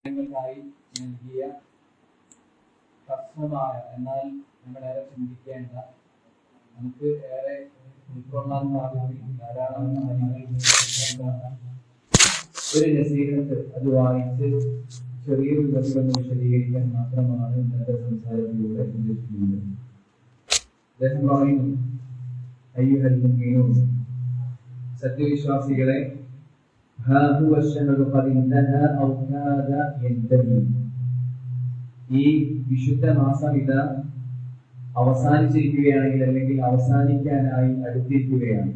ായി നൽകിയ ഹ്രസ്വമായ എന്നാൽ നമ്മളേറെ ചിന്തിക്കേണ്ട നമുക്ക് ഏറെ ഉൾക്കൊള്ളാൻ സാധിക്കും ധാരാളം ഒരു നസീഹത്ത് അത് വായിച്ച് ചെറിയൊരു ബന്ധം വിശദീകരിക്കാൻ മാത്രമാണ് ഇന്നത്തെ സംസാരത്തിലൂടെ ഉദ്ദേശിക്കുന്നത്. അദ്ദേഹം പറയുന്നു, അയ്യുഹൽ മുഅ്മിനൂൻ, സത്യവിശ്വാസികളെ, ഈ വിശുദ്ധ മാസം ഇത് അവസാനിച്ചിരിക്കുകയാണെങ്കിൽ അല്ലെങ്കിൽ അവസാനിക്കാനായി അടുത്തിരിക്കുകയാണ്.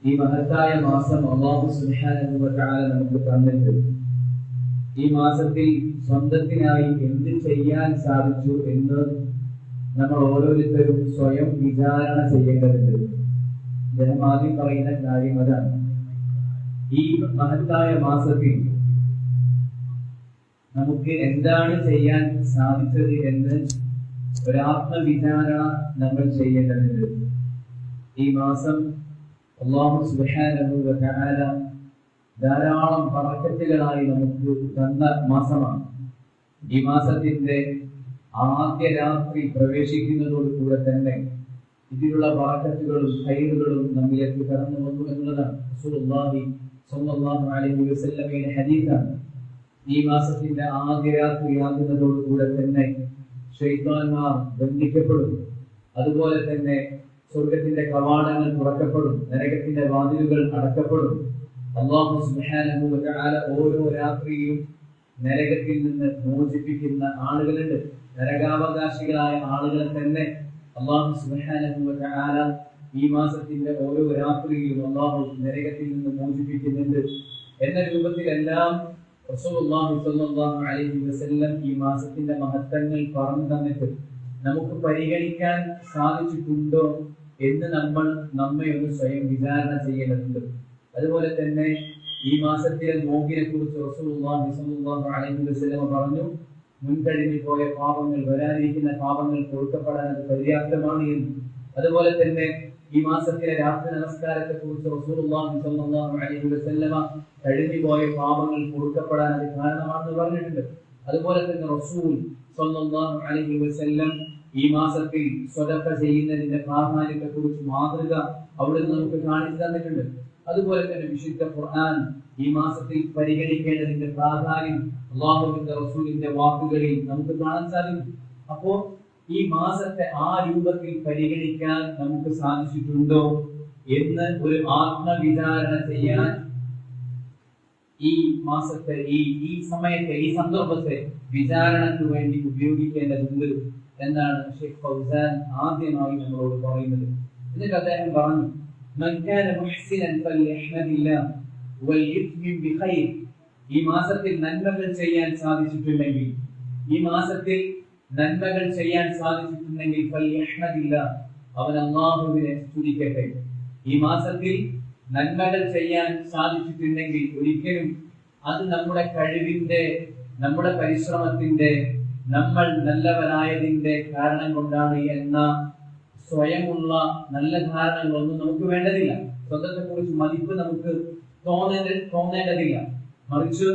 ഈ മഹത്തായ മാസം അല്ലാഹു സുബ്ഹാനഹു വ തആല നമുക്ക് തന്നിട്ട് ഈ മാസത്തിൽ സ്വന്തത്തിനായി എന്ത് ചെയ്യാൻ സാധിച്ചു എന്ന് നമ്മൾ ഓരോരുത്തരും സ്വയം വിചാരണ ചെയ്യേണ്ടതുണ്ട്. അദ്ദേഹം ആദ്യം പറയുന്ന കാര്യം അതാണ്. ഈ മഹത്തായ മാസത്തിൽ നമുക്ക് എന്താണ് ചെയ്യാൻ സാധിച്ചത് എന്ന് ഒരാത്മവിചാരണ നമ്മൾ ചെയ്യേണ്ടതുണ്ട്. ഈ മാസം അല്ലാഹു സുബ്ഹാനഹു വ തആല ധാരാളം ബറക്കത്തുകളായി നമുക്ക് തന്ന മാസമാണ്. ഈ മാസത്തിന്റെ ആദ്യ രാത്രി പ്രവേശിക്കുന്നതോടുകൂടെ തന്നെ ഇതിലുള്ള ബറക്കത്തുകളും ഖൈറുകളും നമ്മിലേക്ക് കടന്നു വന്നു എന്നുള്ളതാണ്. റസൂലുള്ളാഹി സ്വല്ലല്ലാഹു അലൈഹി വസല്ലമയുടെ ഹദീസാണ്. ഈ മാസത്തിന്റെ ആദ്യ രാത്രി ആകുന്നതോടുകൂടെ തന്നെ ശൈത്താന്മാർ ബന്ധിക്കപ്പെടും. അതുപോലെ തന്നെ സ്വർഗത്തിന്റെ കവാടങ്ങൾ തുറക്കപ്പെടും, നരകത്തിന്റെ വാതിലുകൾ അടക്കപ്പെടും. അല്ലാഹു സുബ്ഹാനഹു വ തആല ഓരോ രാത്രിയും നരകത്തിൽ നിന്ന് മോചിപ്പിക്കുന്ന ആളുകളുണ്ട്. നരകാവകാശികളായ ആളുകളെ തന്നെ അല്ലാഹു സുബ്ഹാനഹു വ തആല ഈ മാസത്തിന്റെ ഓരോ രാത്രിയിലും അല്ലാഹു നരകത്തിൽ നിന്ന് മോചിപ്പിക്കുന്നുണ്ട് എന്ന രൂപത്തിലെല്ലാം റസൂലുള്ളാഹി സ്വല്ലല്ലാഹു അലൈഹി വസല്ലം ഈ മാസത്തിന്റെ മഹത്വങ്ങൾ പറഞ്ഞു തന്നിട്ട് നമുക്ക് പരിഗണിക്കാൻ സാധിച്ചിട്ടുണ്ടോ എന്ന് നമ്മൾ നമ്മെ ഒന്ന് സ്വയം വിചാരണ ചെയ്യേണ്ടതുണ്ട്. അതുപോലെ തന്നെ ഈ മാസത്തിലെ നോമ്പിനെ കുറിച്ച് റസൂലുള്ളാഹി സ്വല്ലല്ലാഹു അലൈഹി വസല്ലം പറഞ്ഞു, മുൻകഴിഞ്ഞു പോയ പാപങ്ങൾ, വരാനിരിക്കുന്ന പാപങ്ങൾ പൊറുക്കപ്പെടാൻ അത് പര്യാപ്തമാണ് എന്ന്. അതുപോലെ തന്നെ ഈ മാസത്തിലെ രാത്രി നമസ്കാരത്തെ കുറിച്ച് റസൂലുള്ളാഹി സ്വല്ലല്ലാഹു അലൈഹി വസല്ലം കഴിഞ്ഞു പോയ പാപങ്ങൾ പൊറുക്കപ്പെടാൻ അത് കാരണമാണെന്ന് പറഞ്ഞിട്ടുണ്ട്. അതുപോലെ തന്നെ റസൂൽ സ്വല്ലല്ലാഹു അലൈഹി വസല്ലം ഈ മാസത്തിൽ സ്വദഖ ചെയ്യുന്നതിന്റെ പ്രാധാന്യത്തെ കുറിച്ച് മാതൃക അവിടെ നമുക്ക് കാണിച്ചു തന്നിട്ടുണ്ട്. അതുപോലെ തന്നെ വിശുദ്ധ ഖുർആൻ ഈ മാസത്തിൽ പരിഗണിക്കേണ്ടതിന്റെ പ്രാധാന്യം അല്ലാഹുവിന്റെ റസൂലിന്റെ വാക്കുകളിൽ നമുക്ക് കാണാൻ സാധിക്കും. അപ്പോ ഈ മാസത്തെ ആ രൂപത്തിൽ പരിഗണിക്കാൻ നമുക്ക് സാധിച്ചിട്ടുണ്ടോ എന്ന് ഒരു ആത്മവിചാരണ ചെയ്യാൻ ഈ മാസത്തെ ഈ സമയത്തെ ഈ സന്ദർഭത്തെ വിചാരണയ്ക്ക് വേണ്ടി ഉപയോഗിക്കേണ്ടതുണ്ട് എന്നാണ് ഷെയ്ഖ് ഫൗസാൻ ആദ്യമായി നമ്മളോട് പറയുന്നത്. എന്നിട്ട് അദ്ദേഹം പറഞ്ഞു, من كان محسنا فليحمد الله وليتمم بخير. ഈ മാസത്തിൽ നന്മകൾ ചെയ്യാൻ സാധിച്ചിട്ടുണ്ടെങ്കിൽ ഫല്യഹ്മദില്ലാഹ്, അവൻ അല്ലാഹുവിനെ സ്തുതിക്കട്ടെ. ഈ മാസത്തിൽ നന്മകൾ ചെയ്യാൻ സാധിച്ചിട്ടുണ്ടെങ്കിൽ ഒരിക്കലും അത് നമ്മുടെ കഴിവിന്റെ, നമ്മുടെ പരിശ്രമത്തിന്റെ, നമ്മൾ നല്ലവരായതിന്റെ കാരണം കൊണ്ടാണ് എന്ന സ്വയമുള്ള നല്ല ധാരണകളൊന്നും നമുക്ക് വേണ്ടതില്ല. സ്വന്തത്തെ കുറിച്ച് മതിപ്പ് നമുക്ക് തോന്നേണ്ടതില്ല. മറിച്ച്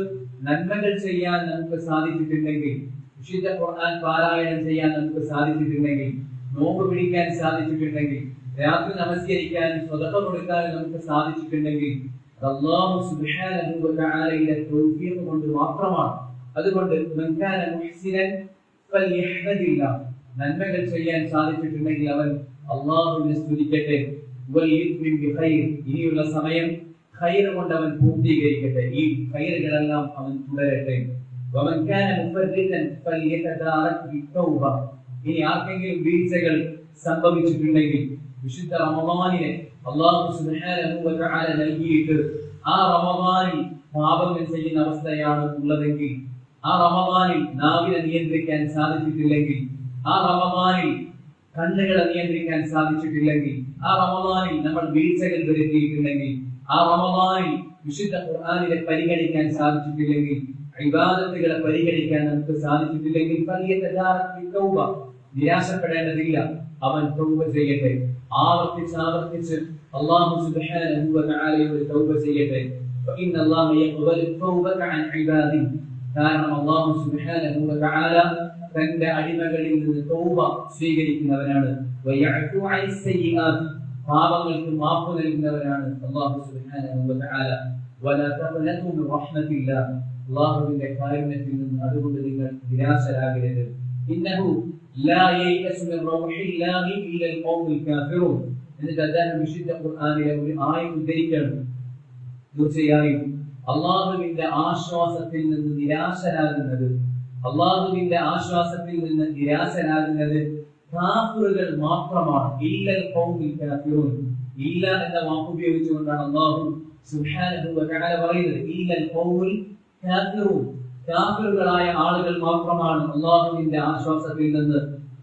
നന്മകൾ ചെയ്യാൻ നമുക്ക് സാധിച്ചിട്ടുണ്ടെങ്കിൽ, വിശുദ്ധ ഖുർആൻ പാരായണം ചെയ്യാൻ നമുക്ക് സാധിച്ചിട്ടുണ്ടെങ്കിൽ, നോമ്പ് പിടിക്കാൻ സാധിച്ചിട്ടുണ്ടെങ്കിൽ, രാത്രി നമസ്കരിക്കാൻ സ്വതക്ക കൊടുക്കാൻ നമുക്ക് സാധിച്ചിട്ടുണ്ടെങ്കിൽ അല്ലാഹു സുബ്ഹാനഹു വ തആലയുടെ തൗഫീഖ് കൊണ്ട് മാത്രമാണ്. അതുകൊണ്ട് മൻ കാന മുഹ്സിനൻ ഫല്യഹ്മദില്ലാഹ്, നന്മകൾ ചെയ്യാൻ സാധിച്ചിട്ടുണ്ടെങ്കിൽ അവൻ അല്ലാഹുവിനെ സ്തുതിക്കട്ടെ. വൽയുത്മിം ബിഖൈർ, ഇനിയുള്ള സമയം ഖൈർ കൊണ്ട് അവൻ പൂർത്തീകരിക്കട്ടെ, ഈ ഖൈറുകളെല്ലാം അവൻ തുടരട്ടെ. വമൻ കാന മുഫർരിതൻ ഫല്യതദാറക് ബിത്തൗബ, ഇനി ആർക്കെങ്കിലും വീഴ്ചകൾ സംഭവിച്ചിട്ടുണ്ടെങ്കിൽ, വിശുദ്ധ റമദാനിനെ അല്ലാഹു സുബ്ഹാനഹു വ തആല നൽകിയിട്ട് ആ റമദാനിൽ പാപങ്ങൾ ചെയ്യുന്ന അവസ്ഥയാണ് ഉള്ളതെങ്കിൽ, ആ റമദാനിൽ നാവിനെ നിയന്ത്രിക്കാൻ സാധിച്ചിട്ടില്ലെങ്കിൽ, ആ റമദാനിൽ കണ്ണുകളെ നിയന്ത്രിക്കാൻ സാധിച്ചിട്ടില്ലെങ്കിൽ, ആ റമദാനിൽ നമ്മൾ വീഴ്ചകൾ വരുത്തിയിട്ടുണ്ടെങ്കിൽ, ആ റമദാനിൽ വിശുദ്ധ ഖുർആനിനെ പരിഗണിക്കാൻ സാധിച്ചിട്ടില്ലെങ്കിൽ, ഇബാദത്തുകളെ പരിഗണിക്കാൻ നമുക്ക് സാധിച്ചിട്ടില്ലെങ്കിൽ നിരാശപ്പെടേണ്ടതില്ല. അവൻ തൗബ ചെയ്യട്ടെ. ആവർത്തിച്ച് അല്ലാഹു സുബ്ഹാനഹു വ തആലയോട് തൗബ ചെയ്യട്ടെ. ഫഇന്ന അല്ലാഹ യഖ്ബലു തൗബത അൻ ഇബാദിഹി. കാരണം അല്ലാഹു സുബ്ഹാനഹു വ തആല തന്റെ അടിമകളിൽ നിന്ന് തൗബ സ്വീകരിക്കുന്നവനാണ്. വയഅഫു അൻ സയ്യിആത്ത്, പാപങ്ങൾക്ക് മാപ്പ് നൽകുന്നവനാണ് അല്ലാഹു സുബ്ഹാനഹു വ തആല. വലാ തഖ്നതു മിൻ റഹ്മത്തില്ലാഹ്, അല്ലാഹുവിന്റെ കാരുണ്യത്തിൽ നിന്ന് അതുകൊണ്ട് നിങ്ങൾ നിരാശരാകരുത്. ഇന്നഹു ലാ യയഅസു മിൻ റൗഹില്ലാഹി ഇല്ലൽ ഖൗമുൽ കാഫിറൂൻ. എന്നിട്ട് അദ്ദേഹം വിശുദ്ധ ഖുർആനിലെ ഒരു ആയത്ത് ഉദ്ധരിക്കുകയാണ്. തീർച്ചയായും അല്ലാഹുവിന്റെ ആശ്വാസത്തിൽ നിന്ന് നിരാശരാകുന്നത്, അല്ലാഹുവിന്റെ ആശ്വാസത്തിൽ നിന്ന് നിരാശരാകുന്നത് കാഫിറുകൾ മാത്രമാണ്. ഇല്ലൽ ഖൗമുൽ കാഫിറൂൻ, ഇല്ല എന്ന വാക്ക് ഉപയോഗിച്ചുകൊണ്ടാണ് അല്ലാഹു സുബ്ഹാനഹു വ തആല പറയുന്നത്. ഇല്ലൽ ഖൗമുൽ കാഫിറൂൻ, കാഫിറുകളായ ആളുകൾ മാത്രമാണ് അല്ലാഹുവിന്റെ ആശ്വാസത്തിൽ നിന്ന്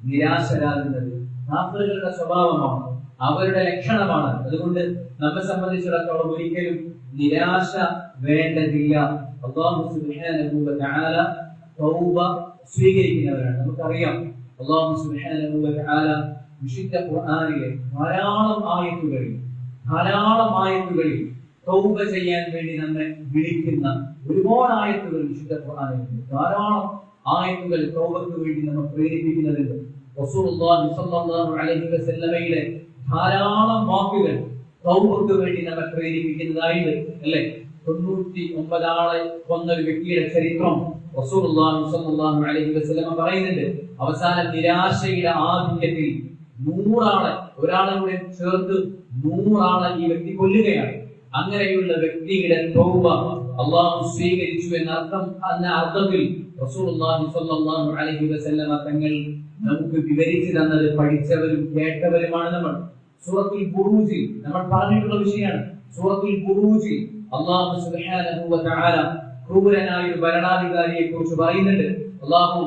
നിരാശരാകുന്നത്. കാഫിറുകളുടെ സ്വഭാവമാണ്, അവരുടെ ലക്ഷണമാണ്. അതുകൊണ്ട് നമ്മെ സംബന്ധിച്ചിടത്തോളം ഒരിക്കലും നിരാശ വേണ്ടതില്ല. അല്ലാഹു സുബ്ഹാനഹു വ തആല തൗബ സ്വീകരിക്കുന്നവരാണ്. നമുക്കറിയാം അല്ലാഹു സുബ്ഹാനഹു വ തആല വിശുദ്ധ ഖുർആനിലെ ധാരാളം ആയത്തുകളിൽ തൗബ ചെയ്യാൻ വേണ്ടി നമ്മെ വിളിക്കുന്ന ഒരുപാട് ആയത്തുകൾ വിശുദ്ധ ഖുർആനിലുണ്ട്. ധാരാളം ആയത്തുകൾ തൗബയ്ക്ക് വേണ്ടി നമ്മെ പ്രേരിപ്പിക്കുന്നതുണ്ട്. റസൂലുള്ളാഹി സ്വല്ലല്ലാഹു അലൈഹി വസല്ലമയുടെ ധാരാളം വാക്കുകൾ തൗബയ്ക്ക് വേണ്ടി നമ്മെ പ്രേരിപ്പിക്കുന്നതായിട്ട് അല്ലേ. 99 ആളെ കൊന്ന ഒരു വ്യക്തിയുടെ ചരിത്രം റസൂലുള്ളാഹി സ്വല്ലല്ലാഹു അലൈഹി വസല്ലമ പറയുന്നുണ്ട്. അവസാനം നിരാശയുടെ ആധിക്യത്തിൽ 100 ആളെ, ഒരാളെ കൂടെ ചേർത്ത് 100 ആളെ ഈ വ്യക്തി കൊല്ലുകയാണ്. അങ്ങനെയുള്ള വ്യക്തിയുടെ തൗബ അല്ലാഹു സ്വീകരിച്ചു എന്ന അർത്ഥത്തിൽ റസൂലുള്ളാഹി സ്വല്ലല്ലാഹു അലൈഹി വസല്ലമ തങ്ങൾ നമുക്ക് വിവരിച്ചു തന്നത് പഠിച്ചവരും കേട്ടവരുമാണ് നമ്മൾ. സൂറത്തുൽ ബുറൂജിൽ നമ്മൾ പറഞ്ഞിട്ടുള്ള വിഷയമാണ്. സൂറത്തുൽ ബുറൂജിൽ അല്ലാഹു സുബ്ഹാനഹു വ തആല ക്രൂരനായ ഒരു ഭരണാധികാരിയെ കുറിച്ച് പറയുന്നുണ്ട്. അല്ലാഹു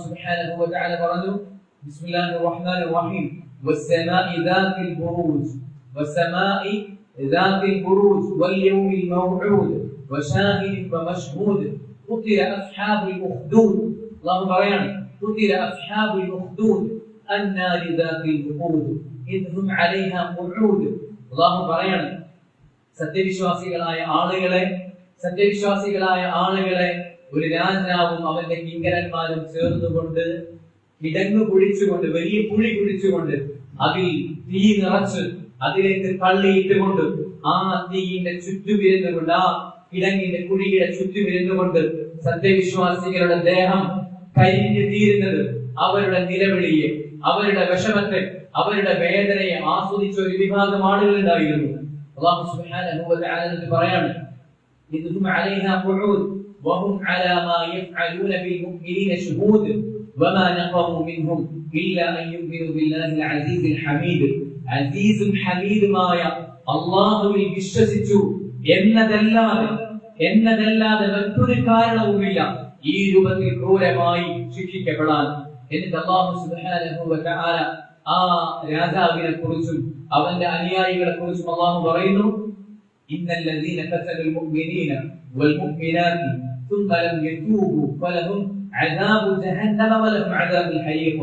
സുബ്ഹാനഹു വ തആല പറഞ്ഞു, ബിസ്മില്ലാഹിർ റഹ്മാനിർ റഹീം, വസ്സമാഇ ദാത്തിൽ ബുറൂജ്, വസ്സമാഇ ദാത്തിൽ ബുറൂജ് വൽ യൗമിൽ മൗഊദ് വശാഹിദ് വമശ്ഹൂദ് ഖുതില അസ്ഹാബുൽ ഉഖ്ദൂദ്. അല്ലാഹു പറയാണ്, ഖുതില അസ്ഹാബുൽ ഉഖ്ദൂദ് അന്നാരി ദാത്തിൽ ഖുദൂദ് ഇദ് ഹും അലൈഹാ ഖുഊദ്. അല്ലാഹു പറയാണ്, സത്യവിശ്വാസികളായ ആളുകളെ ഒരു രാജാവും അവന്റെ കിങ്കരന്മാരും ചേർന്നുകൊണ്ട് കിടങ്ങു കുഴിച്ചുകൊണ്ട്, വലിയ കുഴി കുഴിച്ചുകൊണ്ട് അതിൽ തീ നിറച്ച് അതിലേക്ക് തള്ളിയിട്ടുകൊണ്ട് ആ തീയിന്റെ ചുറ്റുമിരുന്നുകൊണ്ട്, ആ കിടങ്ങിന്റെ കുഴിയുടെ ചുറ്റുമിരുന്നുകൊണ്ട് സത്യവിശ്വാസികളുടെ ദേഹം കരിഞ്ഞു തീരുന്നത്, അവരുടെ നിലവിളിയെ, അവരുടെ വിഷമത്തെ, അവരുടെ വേദനയെ ആസ്വദിച്ച ഒരു വിഭാഗം ആളുകൾ ഉണ്ടായിരുന്നു. അല്ലാഹു സുബ്ഹാനഹു വ തആല പറയാണ്, ഇദ്ഹും അലൈഹാ ഖുഊദ് വഹും അലാ മാ യഫ്അലൂന ബിൽ മുഅ്മിനീന ശുഹൂദ് വമാ നഖമു മിൻഹും ഇല്ലാ അൻ യുമിനു ബില്ലാഹിൽ അസീസിൽ ഹമീദ്. അസീസും ഹമീദുമായ അല്ലാഹുവിൽ വിശ്വസിച്ചു എന്നതല്ലാതെ മറ്റൊരു കാരണവുമില്ല ഈ രൂപത്തിൽ ക്രൂരമായി ശിക്ഷിക്കപ്പെടാൻ. എന്നിട്ട് അല്ലാഹു സുബ്ഹാനഹു വ തആല ആ രാജാവിനെ കുറിച്ചും അവന്റെ അനുയായികളെ കുറിച്ചും അല്ലാഹു പറയുന്നു, ഇന്നല്ലദീന ഖതലുൽ മുഅ്മിനീന വൽ മുഅ്മിനാതി ثم لم يتوبوا فلهم عذاب جهنم ولهم عذاب الحريق.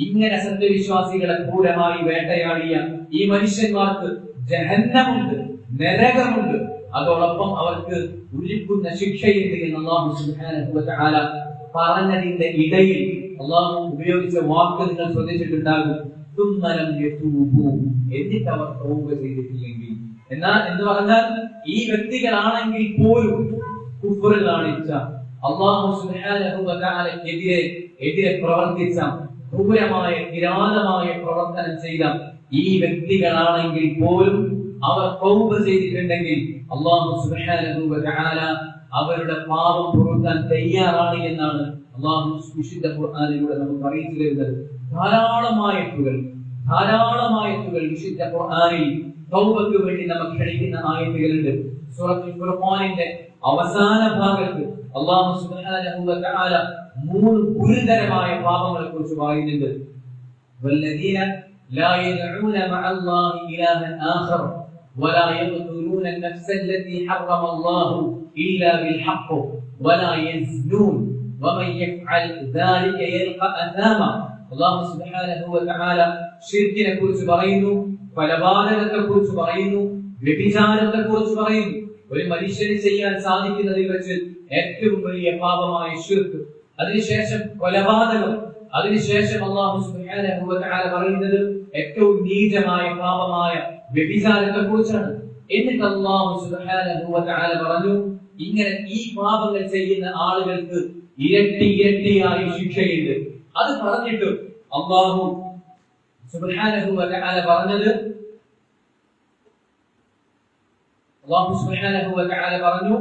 ഇങ്ങനെ സത്യവിശ്വാസികളെ ക്രൂരമായി വേട്ടയാടിയ ഈ മനുഷ്യന്മാർക്ക് ജഹന്നമുണ്ട്, നരകമുണ്ട്, അതോടൊപ്പം അവർക്ക് ഉരുക്കുന്ന ശിക്ഷയുണ്ട് എന്ന് അല്ലാഹു സുബ്ഹാനഹു വ തആല പറഞ്ഞതിന്റെ ഇടയിൽ അല്ലാഹു ഉപയോഗിച്ച വാക്ക് നിങ്ങൾ ശ്രദ്ധിച്ചിട്ടുണ്ടാകും, ثم لم يتوبوا, എന്നിട്ട് അവർ തൗബ ചെയ്തിട്ടില്ലെങ്കിൽ. എന്നാൽ എന്ന് പറഞ്ഞാൽ ഈ വ്യക്തികളാണെങ്കിൽ പോലും കുഫ്ർ കാണിച്ച, അല്ലാഹു സുബ്ഹാനഹു വ തആലയ്ക്കെതിരെ പ്രവർത്തിച്ച, ക്രൂരമായ കിരാതമായ പ്രവർത്തനം ചെയ്ത ഈ വ്യക്തികളാണെങ്കിൽ പോലും അവർ തൗബ ചെയ്തിട്ടുണ്ടെങ്കിൽ അല്ലാഹു സുബ്ഹാനഹു വ തആല അവരുടെ പാപം പൊറുക്കാൻ തയ്യാറാണ് എന്നാണ് അല്ലാഹു വിശുദ്ധ ഖുർആനിലൂടെ നമുക്ക് അറിയിച്ചു തരുന്നത്. ധാരാളമായത്തുകൾ വിശുദ്ധ ഖുർആനിൽ തൗബയ്ക്ക് വേണ്ടി നമുക്ക് ക്ഷണിക്കുന്ന ആയത്തുകളുണ്ട്. സൂറത്തുൽ ഫുർഖാനിന്റെ അവസാന ഭാഗത്ത് അല്ലാഹു സുബ്ഹാനഹു വ തആല 3 ഗുരുതരമായ പാപങ്ങളെ കുറിച്ച് പറയുന്നുണ്ട്. വല്ലദീന ലാ യദ്ഊന മഅല്ലാഹി ഇലാഹൻ ആഖർ വലാ യഖ്തുലൂന അൻ-നഫ്സ അല്ലതി ഹറമ അല്ലാഹു ഇല്ലാ ബിൽ ഹഖ് വലാ യസ്നൂൻ വമൻ യഫ്അൽ ദാലിക യൽഖ അസാമ അല്ലാഹു സുബ്ഹാനഹു വ തആല ശിർക്കിനെ കുറിച്ച് പറയുന്നു, കൊലപാതകത്തെ കുറിച്ച് പറയുന്നു, വ്യഭിചാരത്തെ കുറിച്ച് പറയുന്നു. ഒരു മനുഷ്യന് ചെയ്യാൻ സാധിക്കുന്നതിൽ വെച്ച് ഏറ്റവും വലിയ പാപമായ ശിർക്ക്, അതിനുശേഷം കൊലപാതകം, അതിനുശേഷം അല്ലാഹു സുബ്ഹാനഹു വ തആല പറയുന്നത് ഏറ്റവും നീചമായ പാപമായ വ്യഭിചാരത്തെ കുറിച്ചാണ്. എന്നിട്ട് അല്ലാഹു സുബ്ഹാനഹു വ തആല പറഞ്ഞു, ഇങ്ങനെ ഈ പാപങ്ങൾ ചെയ്യുന്ന ആളുകൾക്ക് ഇരട്ടിയായി ശിക്ഷയുണ്ട്. അത് പറഞ്ഞിട്ട് അല്ലാഹു സുബ്ഹാനഹു വ തആല പറഞ്ഞത്, അല്ലാഹു സുബ്ഹാനഹു വ തആല പറഞ്ഞു,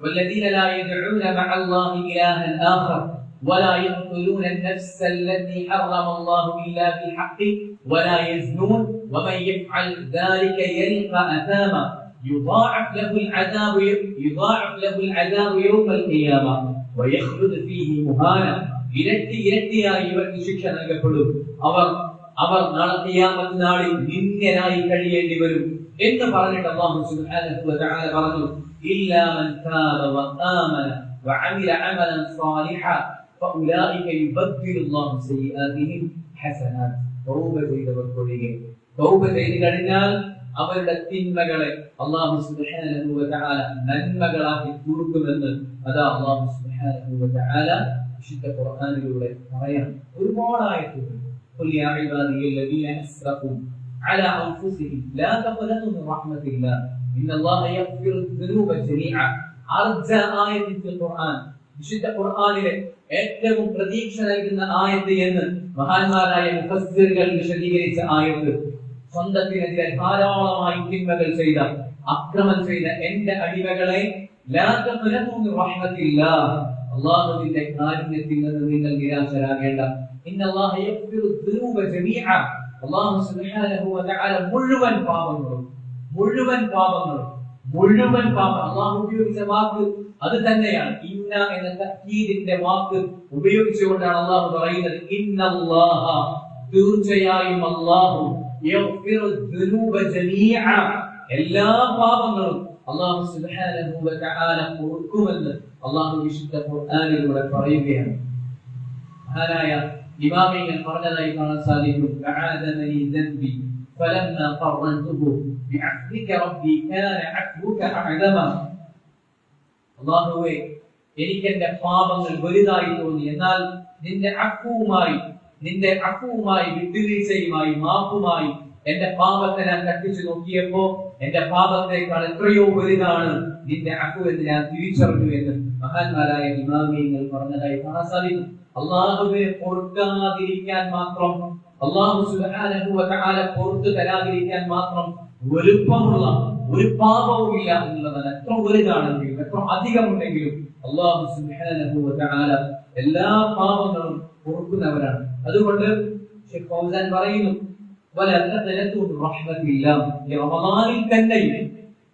والذين لا يدعون مع الله إلها آخر ولا يقتلون النفس التي حرم الله إلا بالحق ولا يزنون ومن يفعل ذلك يلقى أثاما يضاعف له العذاب يوم القيامة ويخلد فيه مهانا. ഇരട്ടിയായി ഇവർക്ക് ശിക്ഷ നൽകപ്പെടും. അവർ നാളെ ഖിയാമത്ത് നാളിൽ നിന്ദ്യരായി കഴിയേണ്ടി വരും എന്ന് പറഞ്ഞിട്ട് അല്ലാഹു സുബ്ഹാനഹു വ തആല പറഞ്ഞു, ഇല്ലാ മൻ താബ വ ആമന വ അമില അമലൻ സാലിഹൻ ഫഉലൈക യുബദ്ദിലുല്ലാഹു സയ്യിആതിഹിം ഹസനാത്. തൗബ ചെയ്തവർക്കൊഴികെ, തൗബ ചെയ്തു കഴിഞ്ഞാൽ അവരുടെ തിന്മകളെ അല്ലാഹു സുബ്ഹാനഹു വ തആല നന്മകളാക്കി തീർക്കുമെന്ന് അതാ അല്ലാഹു സുബ്ഹാനഹു വ തആല വിശുദ്ധ ഖുർആനിലൂടെ പറയാം. ഒരുപാട് ആയത്തുകൾ. ഖുൽ യാ ഇബാദിയല്ലദീന അസ്റഫു അലാ അൻഫുസിഹിം ലാ തഖ്നതു മിൻ റഹ്മത്തില്ലാഹ് ഇന്നല്ലാഹ യഗ്ഫിറു ദുനൂബ ജമീഅ. അർജ ആയത്തിൽ ഖുർആൻ, വിശുദ്ധ ഖുർആനിലെ ഏറ്റവും പ്രതീക്ഷ നൽകുന്ന ആയത്ത് എന്ന് മഹാന്മാരായ മുഫസ്സിറുകൾ വിശദീകരിച്ച ആയത്ത്. സ്വന്തത്തിനെതിരെ ധാരാളമായി തിന്മകൾ ചെയ്ത, അക്രമം ചെയ്ത എന്റെ അടിമകളെ ലാ തഖ്നതു മിൻ റഹ്മത്തില്ലാഹ്, അല്ലാഹുവിന്റെ കാരുണ്യത്തിൽ നിന്ന് നിങ്ങൾ നിരാശരാകേണ്ട. ഇന്നല്ലാഹ യഗ്ഫിറു ദുനൂബ ജമീഅ. അല്ലാഹു സുബ്ഹാനഹു വ തആല മുഴുവൻ പാപങ്ങളും അല്ലാഹു ഉപയോഗിച്ച വാക്ക് അത് തന്നെയാണ്. ഇന്ന എന്ന തഅക്കീദിന്റെ വാക്ക് ഉപയോഗിച്ചുകൊണ്ടാണ് അല്ലാഹു പറയുന്നത്, ഇന്നല്ലാഹ, തീർച്ചയായും അല്ലാഹു, യഗ്ഫിറു ദുനൂബ ജമീഅ, എല്ലാ പാപങ്ങളും അല്ലാഹു സുബ്ഹാനഹു വ തആല പൊറുക്കുമെന്ന് അല്ലാഹു വിശുദ്ധ ഖുർആനിലൂടെ പറയുകയാണ്. മഹാനായ ഇമാമിങ്ങൾ പറഞ്ഞതായി കാണാൻ സാധിക്കും, അഅദനി ദൻബി ഫലമ്മ ഖറൻതുഹു ബിഅഫ്ലിക റബ്ബി കാന അഫ്വുക അഅദമ. അല്ലാഹുവേ, എനിക്ക് എന്റെ പാപങ്ങൾ വലുതായി തോന്നി, എന്നാൽ നിന്റെ അഫ്വുമായി വിട്ടുവീഴ്ചയുമായി മാപ്പുമായി എന്റെ പാപത്തെ ഞാൻ കത്തിച്ചു നോക്കിയപ്പോ എന്റെ പാപത്തേക്കാൾ എത്രയോ വലുതാണ് നിന്റെ അഫ്വ് എന്ന് ഞാൻ തിരിച്ചറിഞ്ഞു എന്ന് മഹാന്മാരായ ഇമാമിയങ്ങൾ പറഞ്ഞതായി കാണാൻ സാധിക്കും. അല്ലാഹുവിനെ പൊറുക്കാതിരിക്കാൻ മാത്രം, അല്ലാഹു സുബ്ഹാനഹു വ തആല പൊറുത്തു തരാതിരിക്കാൻ മാത്രം വലുപ്പമുള്ള ഒരു പാപവും ഇല്ല എന്നുള്ളതാണ്. എത്ര വലുതാണെങ്കിലും എത്ര അധികമുണ്ടെങ്കിലും അല്ലാഹു സുബ്ഹാനഹു വ തആല എല്ലാ പാപങ്ങളും പൊറുക്കുന്നവരാണ്. അതുകൊണ്ട് ശൈഖ് ഫൗസാൻ പറയുന്നു, വലാ തഖനതു മിൻ റഹ്മത്തില്ലാഹ്. ഈ റമളാനിൽ തന്നെയും,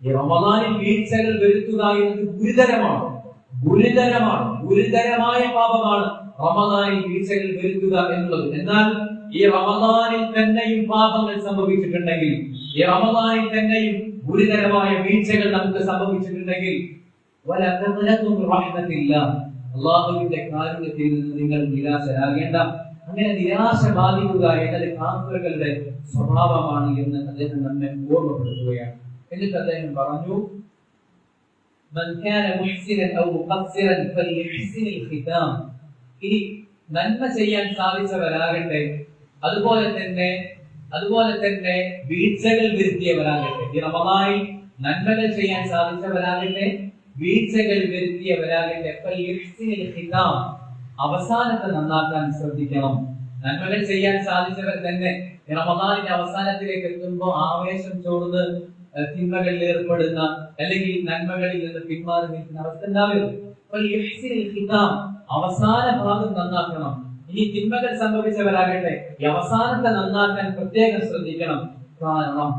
ഈ റമളാനിൽ വീഴ്ചകൾ വരുത്തുക എന്നത് ഗുരുതരമായ പാപമാണ് റമളാനിൽ വീഴ്ചകൾ വരുത്തുക എന്നുള്ളത്. എന്നാൽ ഈ റമളാനിൽ തന്നെയും പാപങ്ങൾ സംഭവിച്ചിട്ടുണ്ടെങ്കിൽ, ഈ റമളാനിൽ തന്നെയും ഗുരുതരമായ വീഴ്ചകൾ നമുക്ക് സംഭവിച്ചിട്ടുണ്ടെങ്കിൽ, വലാ തഖനതു മിൻ റഹ്മത്തില്ലാഹ്, അല്ലാഹുവിന്റെ കാരുണ്യത്തിൽ നിന്ന് നിങ്ങൾ നിരാശരാകേണ്ട. അങ്ങനെ നിരാശ ബാധിക്കുക എന്നത് കാഫിറുകളുടെ സ്വഭാവമാണ് എന്ന് അദ്ദേഹം നമ്മെ ഓർമ്മപ്പെടുത്തുകയാണ്. എന്നിട്ട് അദ്ദേഹം പറഞ്ഞു, മൻ കാന മുഹ്സിനൻ ഔ മുഖസ്സിറൻ ഫലിഹ്സിനിൽ ഖിതാം. ഇനി നന്മ ചെയ്യാൻ സാധിച്ചവരാകട്ടെ, അതുപോലെ തന്നെ വീഴ്ചകൾ വരുത്തിയവരാകട്ടെ. ഈ റമളാനിൽ നന്മകൾ ചെയ്യാൻ സാധിച്ചവരാകട്ടെ, വീഴ്ചകൾ വരുത്തിയവരാകട്ടെ, ഫലിഹ്സിനിൽ ഖിതാം, അവസാനത്തെ നന്നാക്കാൻ ശ്രദ്ധിക്കണം. നന്മകൾ ചെയ്യാൻ സാധിച്ചവർ തന്നെ റമളാനിന്റെ അവസാനത്തിലേക്ക് എത്തുമ്പോൾ ആവേശം ചോർന്ന് തിന്മകളിൽ ഏർപ്പെടുന്ന, അല്ലെങ്കിൽ നന്മകളിൽ നിന്ന് പിന്മാറി നിൽക്കുന്ന അവസ്ഥ ഉണ്ടാവരുത്. അവസാന ഭാഗം നന്നാക്കണം. ഇനി തിന്മകൾ സംഭവിച്ചവരാകട്ടെ, ഈ അവസാനത്തെ നന്നാക്കാൻ പ്രത്യേകം ശ്രദ്ധിക്കണം. കാരണം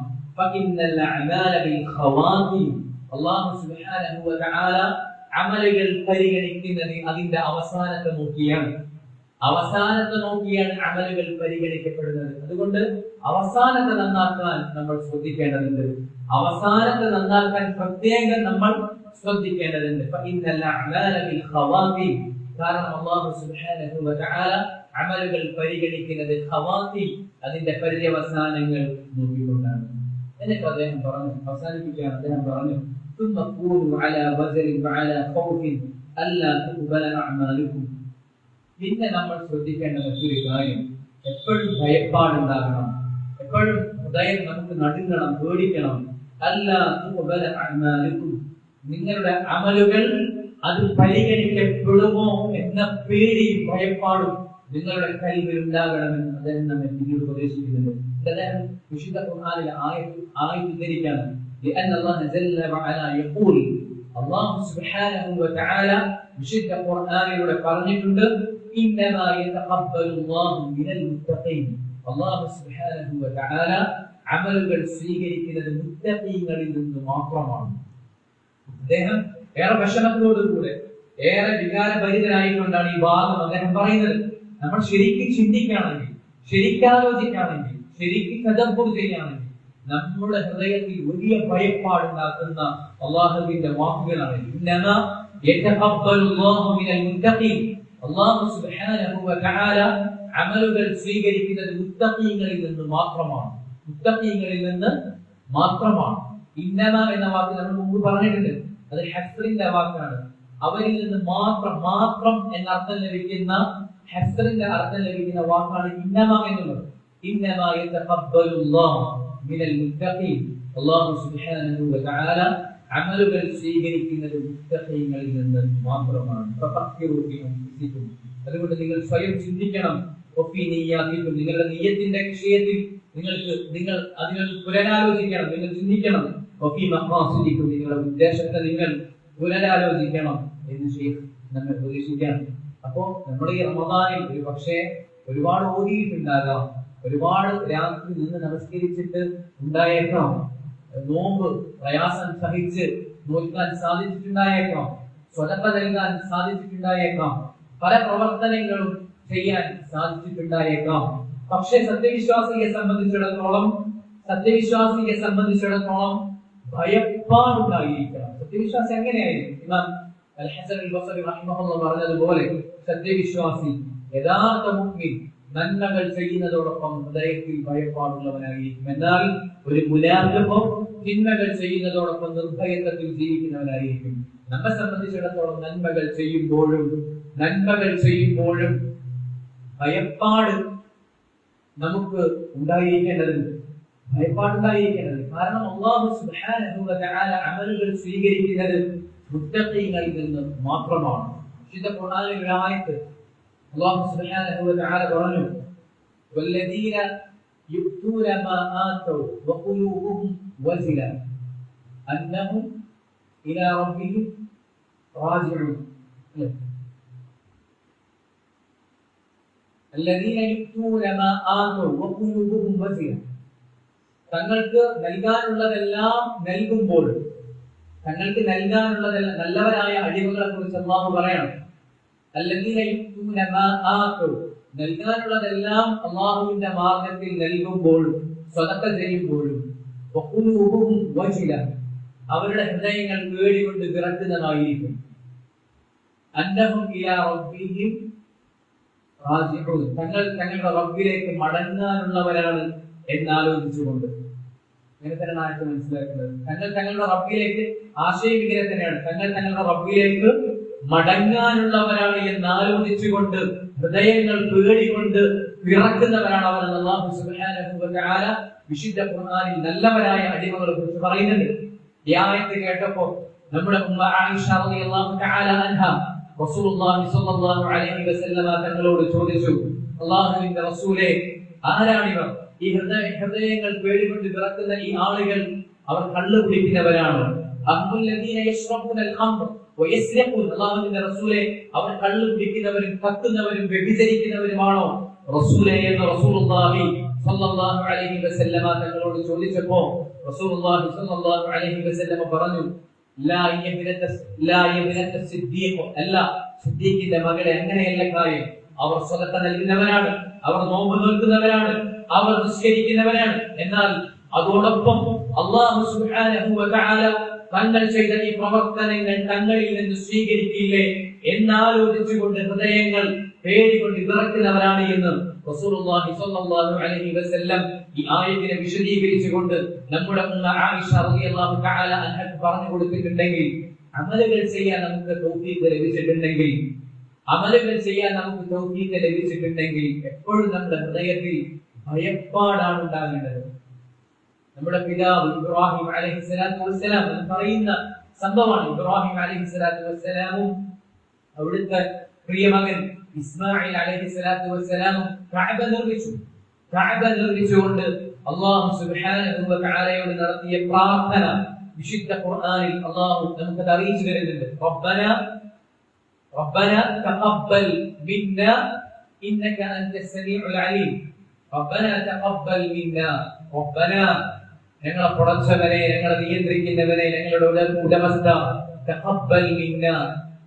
അല്ലാഹു സുബ്ഹാനഹു വ തആല അമലുകൾ പരിഗണിക്കുന്നത് അതിന്റെ അവസാനത്തെ നോക്കിയാണ് അമലുകൾ പരിഗണിക്കപ്പെടുന്നത്. അതുകൊണ്ട് അവസാനത്തെ നന്നാക്കാൻ നമ്മൾ ശ്രദ്ധിക്കേണ്ടതുണ്ട്. അവസാനത്തെ നന്നാക്കാൻ പ്രത്യേകം നമ്മൾ ശ്രദ്ധിക്കേണ്ടതുണ്ട്. കാരണം അല്ലാഹു സുബ്ഹാനഹു വ തആല അമലുകൾ പരിഗണിക്കുന്നത് ഖവാത്തി അതിന്റെ പര്യവസാനങ്ങൾ നോക്കിക്കൊണ്ടാണ്. എന്നിട്ട് അദ്ദേഹം പറഞ്ഞു, അവസാനിപ്പിക്കുകയാണ്. അദ്ദേഹം പറഞ്ഞു, ثم كونوا على وزر وعلى خوف ألا تقبل أعمالكم. പിന്നെ നമ്മൾ ശ്രദ്ധിക്കേണ്ട മറ്റൊരു കാര്യം, എപ്പോഴും ഭയപ്പാടുണ്ടാകണം, എപ്പോഴും ഹൃദയം നമുക്ക് നടുങ്ങണം, പേടിക്കണം. അല്ലാ തുഖ്ബല അഅ്മാലുക്കും, നിങ്ങളുടെ അമലുകൾ അത് പരിഗണിക്കപ്പെടുമോ എന്ന പേടിയും ഭയപ്പാടും നിങ്ങളുടെ കൽവിൽ ഉണ്ടാകണമെന്ന് അദ്ദേഹം നമ്മെ പിന്നീട് ഉപദേശിക്കുന്നുണ്ട്. അദ്ദേഹം വിശുദ്ധ ഖുർആനിലെ ആയത്ത് ഉദ്ധരിക്കുകയാണ്. لأن الله جل وعلا يقول, الله سبحانه وتعالى വിശുദ്ധ ഖുർആനിലൂടെ പറഞ്ഞിട്ടുണ്ട്, إنما يتقبل الله من المتقين. അല്ലാഹു സുബ്ഹാനഹു വ തആല അമലുകൾ സ്വീകരിക്കുന്നത് മുത്തഖീങ്ങളിൽ നിന്ന് മാത്രമാണ്. അദ്ദേഹം ഏറെ വിഷമത്തോടുകൂടെ, ഏറെ വികാരഭരിതനായിക്കൊണ്ടാണ് ഈ ഭാഗം അദ്ദേഹം പറയുന്നത്. നമ്മൾ ശരിക്കും ചിന്തിക്കുകയാണെങ്കിൽ, ശരിക്കാലോചിക്കുകയാണെങ്കിൽ, ശരിക്കും തദബ്ബുർ ചെയ്യുകയാണെങ്കിൽ നമ്മുടെ ഹൃദയത്തിൽ വലിയ ഭയപ്പാടുണ്ടാക്കുന്ന അല്ലാഹുവിന്റെ വാക്കുകളാണ്. ഇന്നമാ യതഖബ്ബലുല്ലാഹു മിനൽ മുത്തഖീൻ. അല്ലാഹു സുബ്ഹാനഹു വ തആല അമലുകൾ സ്വീകരിക്കുന്നത് മുത്തഖീങ്ങളിൽ നിന്ന് മാത്രമാണ്, മുത്തഖീങ്ങളിൽ നിന്ന് മാത്രമാണ്. ഇന്നമ എന്ന വാക്ക് നമ്മൾ മുമ്പ് പറഞ്ഞിട്ടുണ്ട്, അത് ഹസ്റിന്റെ വാക്കാണ്. അവരിൽ നിന്ന് മാത്രം എന്ന അർത്ഥം ലഭിക്കുന്ന, ഹസ്റിന്റെ അർത്ഥം ലഭിക്കുന്ന വാക്കാണ് ഇന്നമ എന്നുള്ളത്. ഇന്നമ യതഖബ്ബലുല്ലാഹു മിനൽ മുത്തഖീൻ. അല്ലാഹു സുബ്ഹാനഹു വ തആല അമലുകൾ സ്വീകരിക്കുന്നത് മുത്തഖീങ്ങളിൽ നിന്ന് മാത്രമാണ്. ഫഫക്കിറു ഫീ അൻഫുസികും, അതുകൊണ്ട് നിങ്ങൾ സ്വയം ചിന്തിക്കണം. വഫീ നിയ്യാതികും, നിങ്ങളുടെ നിയ്യത്തിന്റെ വിഷയത്തിൽ നിങ്ങൾ അതിനെ പുനരാലോചിക്കണം, നിങ്ങൾ ചിന്തിക്കണം. വഫീ മഖാസിദികും, നിങ്ങളുടെ ഉദ്ദേശത്തെ നിങ്ങൾ പുനരാലോചിക്കണം എന്ന് ശൈഖ് നമ്മെ ഉപദേശിക്കുകയാണ്. അപ്പോ നമ്മുടെ ഈ റമദാനിൽ ഒരു പക്ഷേ ഒരുപാട് ഓതിയിട്ടുണ്ടാകാം, ഒരുപാട് രാത്രി നിന്ന് നമസ്കരിച്ചിട്ട് ഉണ്ടായേക്കാം, നോമ്പ് പ്രയാസം സഹിച്ച് നോക്കാൻ സാധിച്ചിട്ടുണ്ടായേക്കാം, സ്വതക്ക നൽകാൻ സാധിച്ചിട്ടുണ്ടായേക്കാം, പല പ്രവർത്തനങ്ങളും ചെയ്യാൻ സാധിച്ചിട്ടുണ്ടായേക്കാം. പക്ഷെ സത്യവിശ്വാസിയെ സംബന്ധിച്ചിടത്തോളം ഭയപ്പാടുണ്ടായിരിക്കണം. സത്യവിശ്വാസി എങ്ങനെയായിരിക്കും? ഇമാം അൽ ഹസൻ അൽ ബസരി റഹിമഹുല്ലാഹ് പറഞ്ഞതുപോലെ, സത്യവിശ്വാസി, യഥാർത്ഥ മുഅ്മിൻ നന്മകൾ ചെയ്യുന്നതോടൊപ്പം ഹൃദയത്തിൽ ഭയപ്പാടുള്ളവനായിരിക്കും. എന്നാൽ ഒരു മുനാഫിഖ് തിന്മകൾ ചെയ്യുന്നതോടൊപ്പം നിർഭയത്വത്തിൽ ജീവിക്കുന്നവനായിരിക്കും. നമ്മെ സംബന്ധിച്ചിടത്തോളം നന്മകൾ ചെയ്യുമ്പോഴും ഭയപ്പാട് നമുക്ക് ഉണ്ടായിരിക്കേണ്ടതുണ്ട്, ഭയപ്പാടുണ്ടായിരിക്കേണ്ടത്. കാരണം അല്ലാഹു സുബ്ഹാനഹു വ തആല അമലുകൾ സ്വീകരിക്കുന്നത് മുത്തഖീങ്ങളിൽ നിന്ന് മാത്രമാണ്. വിശുദ്ധ ഖുർആനിലെ ഒരു ആയത്ത് അല്ലാഹു സുബ്ഹാനഹു വ തആല പറഞ്ഞു, വല്ലദീന യുഅ്തൂന മാ ആതൗ വഖുലൂബുഹും വസില അന്നഹും ഇലാ റബ്ബിഹിം റാജിഊൻ. الذين يؤتون ما آتوا وقلوبهم وجلة, തങ്ങൾക്ക് നൽകാനുള്ളതെല്ലാം നൽകുമ്പോൾ, തങ്ങൾക്ക് നൽകാനുള്ളതെല്ലാം, നല്ലവരായ അടിമകളെ കുറിച്ച് അല്ലാഹു പറയണം. الذين يؤتون ما آتوا, നൽകാനുള്ളതെല്ലാം അല്ലാഹുവിന്റെ മാർഗ്ഗത്തിൽ നൽകുമ്പോൾ, സ്വതക്ക ചെയ്യുമ്പോഴും, വഖുലൂബുഹും വജില, അവരുടെ ഹൃദയങ്ങൾ പേടികൊണ്ട് വിറക്കുന്നതായിരിക്കും. അന്നഹും ഇലാ റബ്ബിഹിം റാജിഊൻ, തങ്ങളുടെ റബ്ബിലേക്ക് മടങ്ങാനുള്ളവരാണ് എന്നാലോചിച്ചുകൊണ്ട്. ഇങ്ങനെ തന്നെ ആയിട്ട് മനസ്സിലാക്കുന്നത്, തങ്ങളുടെ റബ്ബിലേക്ക്, ആശയം ഇങ്ങനെ തന്നെയാണ്, തങ്ങളുടെ റബ്ബിലേക്ക് മടങ്ങാനുള്ളവരാണ് എന്നാലോചിച്ചുകൊണ്ട് ഹൃദയങ്ങൾ പേടികൊണ്ട് വിറക്കുന്നവരാണ് അവർ. അല്ലാഹു സുബ്ഹാനഹു വ തആല വിശുദ്ധ ഖുർആനിൽ നല്ലവരായ അടിമകളെ കുറിച്ച് പറയുന്നുണ്ട്. ഈ ആയത്ത് കേട്ടപ്പോൾ നമ്മുടെ ഉമ്മ ആയിഷ റളിയല്ലാഹു തആല അൻഹ റസൂലുള്ളാഹി സ്വല്ലല്ലാഹു അലൈഹി വസല്ലമ തങ്ങളോട് ചോദിച്ചു, അല്ലാഹുവിന്റെ റസൂലേ, ആരാണിവർ? ഈ ഹൃദയങ്ങൾ പേടികൊണ്ട് വിറക്കുന്ന ഈ ആളുകൾ, അവർ കള്ളു കുടിക്കുന്നവരാണ്. അഹ്മുല്ലദീന യശ്റബൂനൽ ഖംർ വയസ്രിഖൂൻ, അല്ലാഹുവിന്റെ റസൂലേ, അവർ കള്ളു കുടിക്കുന്നവരും കത്തുന്നവരും വ്യഭിചരിക്കുന്നവരുമാണോ റസൂലേ എന്ന് റസൂലുള്ളാഹി സ്വല്ലല്ലാഹു അലൈഹി വസല്ലമ തങ്ങളോട് ചോദിച്ചപ്പോൾ റസൂലുള്ളാഹി സ്വല്ലല്ലാഹു അലൈഹി വസല്ലമ പറഞ്ഞു, സിദ്ദീഖിന്റെ മകളെ, അങ്ങനെയല്ല കാര്യം. അവർ സ്വതക്ക നൽകുന്നവരാണ്, അവർ നോമ്പ് നോൽക്കുന്നവരാണ്, അവർ നിസ്കരിക്കുന്നവരാണ്. എന്നാൽ അതോടൊപ്പം അല്ലാഹു സുബ്ഹാനഹു വ തആല തങ്ങൾ ചെയ്ത ഈ പ്രവർത്തനങ്ങൾ തങ്ങളിൽ നിന്ന് സ്വീകരിക്കില്ലേ എന്നാലോചിച്ചുകൊണ്ട് ഹൃദയങ്ങൾ പേടികൊണ്ട് വിറക്കുന്നവരാണ് എന്ന് റസൂലുള്ളാഹി സ്വല്ലല്ലാഹു അലൈഹി വസല്ലം ഈ ആയത്തിനെ വിശദീകരിച്ചുകൊണ്ട് നമ്മുടെ ഉമ്മ ആയിഷ റളിയല്ലാഹു തആല അൻഹ പറഞ്ഞു കൊടുത്തിട്ടുണ്ടെങ്കിൽ, അമലുകൾ ചെയ്യാൻ നമുക്ക് തൗഫീഖ് ലഭിച്ചിട്ടുണ്ടെങ്കിൽ, എപ്പോഴും നമ്മുടെ ഹൃദയത്തിൽ ഭയപ്പാടാണ് ഉണ്ടാകേണ്ടത്. നമ്മുടെ പിതാവ് ഇബ്രാഹിം അലൈഹിസ്സലാത്തു വസ്സലാം പറയുന്ന സംഭവമാണ്. ഇബ്രാഹിം അലൈഹിസ്സലാത്തു വസ്സലാമും അവിടുത്തെ പ്രിയമകൻ ഇസ്മായിൽ അലൈഹിസ്സലാത്തു വസ്സലാമും കഅബ നിർമ്മിച്ചുകൊണ്ട് അല്ലാഹു സുബ്ഹാനഹു വ തആലയോട് നടത്തിയ പ്രാർത്ഥന വിശുദ്ധ ഖുർആനിൽ അല്ലാഹു നമുക്ക് അറിയിച്ചു തരുന്നുണ്ട്. ربنا تقبل منا إنك أنت السميع العليم. ربنا تقبل منا. ربنا ഞങ്ങളെ പുറച്ചവനെ, ഞങ്ങളെ നിയന്ത്രിക്കുന്നവനെ, ഞങ്ങളുടെ ഉടമസ്ഥ, തഖബ്ബൽ മിന്ന,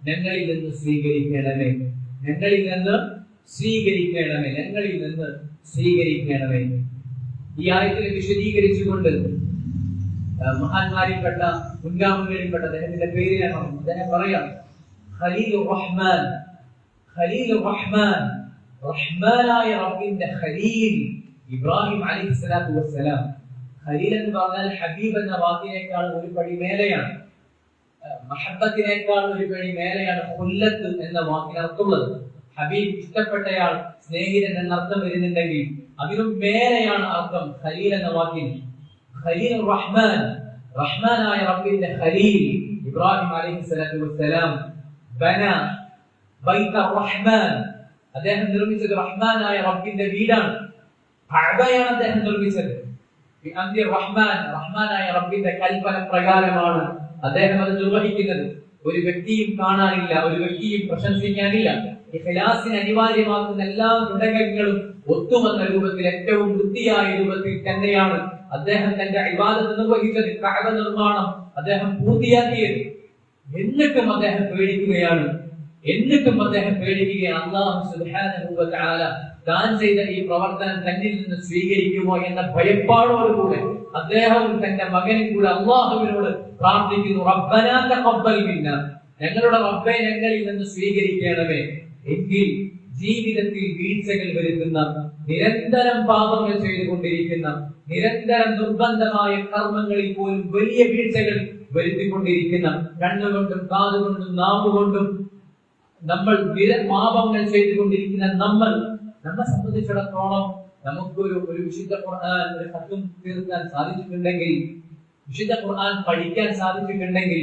ഞങ്ങളിൽ നിന്ന് സ്വീകരിക്കണമേ, ഞങ്ങളിൽ നിന്ന് സ്വീകരിക്കണമേ. ഈ ആയത്തിനെ വിശദീകരിച്ചുകൊണ്ട് മഹാന്മാരിൽപ്പെട്ട മുൻഗാമികളിൽപ്പെട്ട അദ്ദേഹത്തിന്റെ പേരിലാണ് അദ്ദേഹം പറയാം, ഖലീലുർ റഹ്മാൻ. റഹ്മാനായ റബ്ബിന്റെ ഖലീൽ ഇബ്രാഹിം അലൈഹിസ്സലാത്തു വസ്സലാം. ഖലീൽ എന്ന് പറഞ്ഞാൽ ഹബീബ് എന്ന വാക്കിനേക്കാൾ ഒരു പടി മേലെയാണ്, മഹബ്ബത്തിനേക്കാൾ ഒരു പടി മേലെയാണ് ഖുല്ലത്ത് എന്ന വാക്കിനർത്ഥമുള്ളത്. ഹബീബ് ഇഷ്ടപ്പെട്ടയാൾ, സ്നേഹിതൻ എന്ന അർത്ഥം വരുന്നുണ്ടെങ്കിൽ അതിനും മേലെയാണ് അർത്ഥം ഖലീൽ എന്ന വാക്കിന്. ഖലീലുർ റഹ്മാൻ, റഹ്മാനായ റബ്ബിന്റെ ഖലീൽ ഇബ്രാഹിം അലൈഹിസ്സലാത്തു വസ്സലാം ബന ബൈത റഹ്മാൻ, അദ്ദേഹം നിർമ്മിച്ചത് റഹ്മാനായ റബ്ബിന്റെ വീടാണ്, കഅബയാണ് അദ്ദേഹം നിർമ്മിച്ചത്. റഹ്മാനായ റബ്ബിന്റെ കൽപ്പന പ്രകാരമാണ് അദ്ദേഹം അത് നിർവഹിക്കുന്നത്. ഒരു വ്യക്തിയും കാണാനില്ല, ഒരു വ്യക്തിയും പ്രശംസിക്കാനില്ല. ഇഖ്ലാസിന് അനിവാര്യമാക്കുന്ന എല്ലാ ഘടകങ്ങളും ഒത്തുവന്ന രൂപത്തിൽ, ഏറ്റവും വൃത്തിയായ രൂപത്തിൽ തന്നെയാണ് അദ്ദേഹം തന്റെ ഇബാദത്ത് നിർവഹിച്ചത്. കഅബ നിർമ്മാണം അദ്ദേഹം പൂർത്തിയാക്കിയത്. എന്നിട്ടും അദ്ദേഹം പേടിക്കുകയാണ്. അല്ലാഹു സുബ്ഹാനഹു വ തആല താൻ ചെയ്ത ഈ പ്രവർത്തനം തന്നിൽ നിന്ന് സ്വീകരിക്കുമോ എന്ന ഭയപ്പാടോടുകൂടെ അദ്ദേഹവും തന്റെ മകനും കൂടെ അല്ലാഹുവിനോട് പ്രാർത്ഥിക്കുന്നു, റബ്ബനാ തഖബ്ബൽ മിന്നാ, ഞങ്ങളുടെ റബ്ബേ ഞങ്ങളിൽ നിന്ന് സ്വീകരിക്കണമേ. എങ്കിൽ ജീവിതത്തിൽ വീഴ്ചകൾ വരുത്തുന്ന, നിരന്തരം പാപങ്ങൾ ചെയ്തുകൊണ്ടിരിക്കുന്ന, നിരന്തരം നിർബന്ധമായ കർമ്മങ്ങളിൽ പോലും വലിയ വീഴ്ചകൾ വരുത്തിക്കൊണ്ടിരിക്കുന്ന, കണ്ണുകൊണ്ടും കാതുകൊണ്ടും നാവുകൊണ്ടും നമ്മൾ പാപങ്ങൾ ചെയ്തുകൊണ്ടിരിക്കുന്ന നമ്മെ സംബന്ധിച്ചിടത്തോളം നമുക്കൊരു വിശുദ്ധ ഖുർആൻ, ഒരു ഖത്ം തീർക്കാൻ സാധിച്ചിട്ടുണ്ടെങ്കിൽ, വിശുദ്ധ ഖുർആൻ പഠിക്കാൻ സാധിച്ചിട്ടുണ്ടെങ്കിൽ,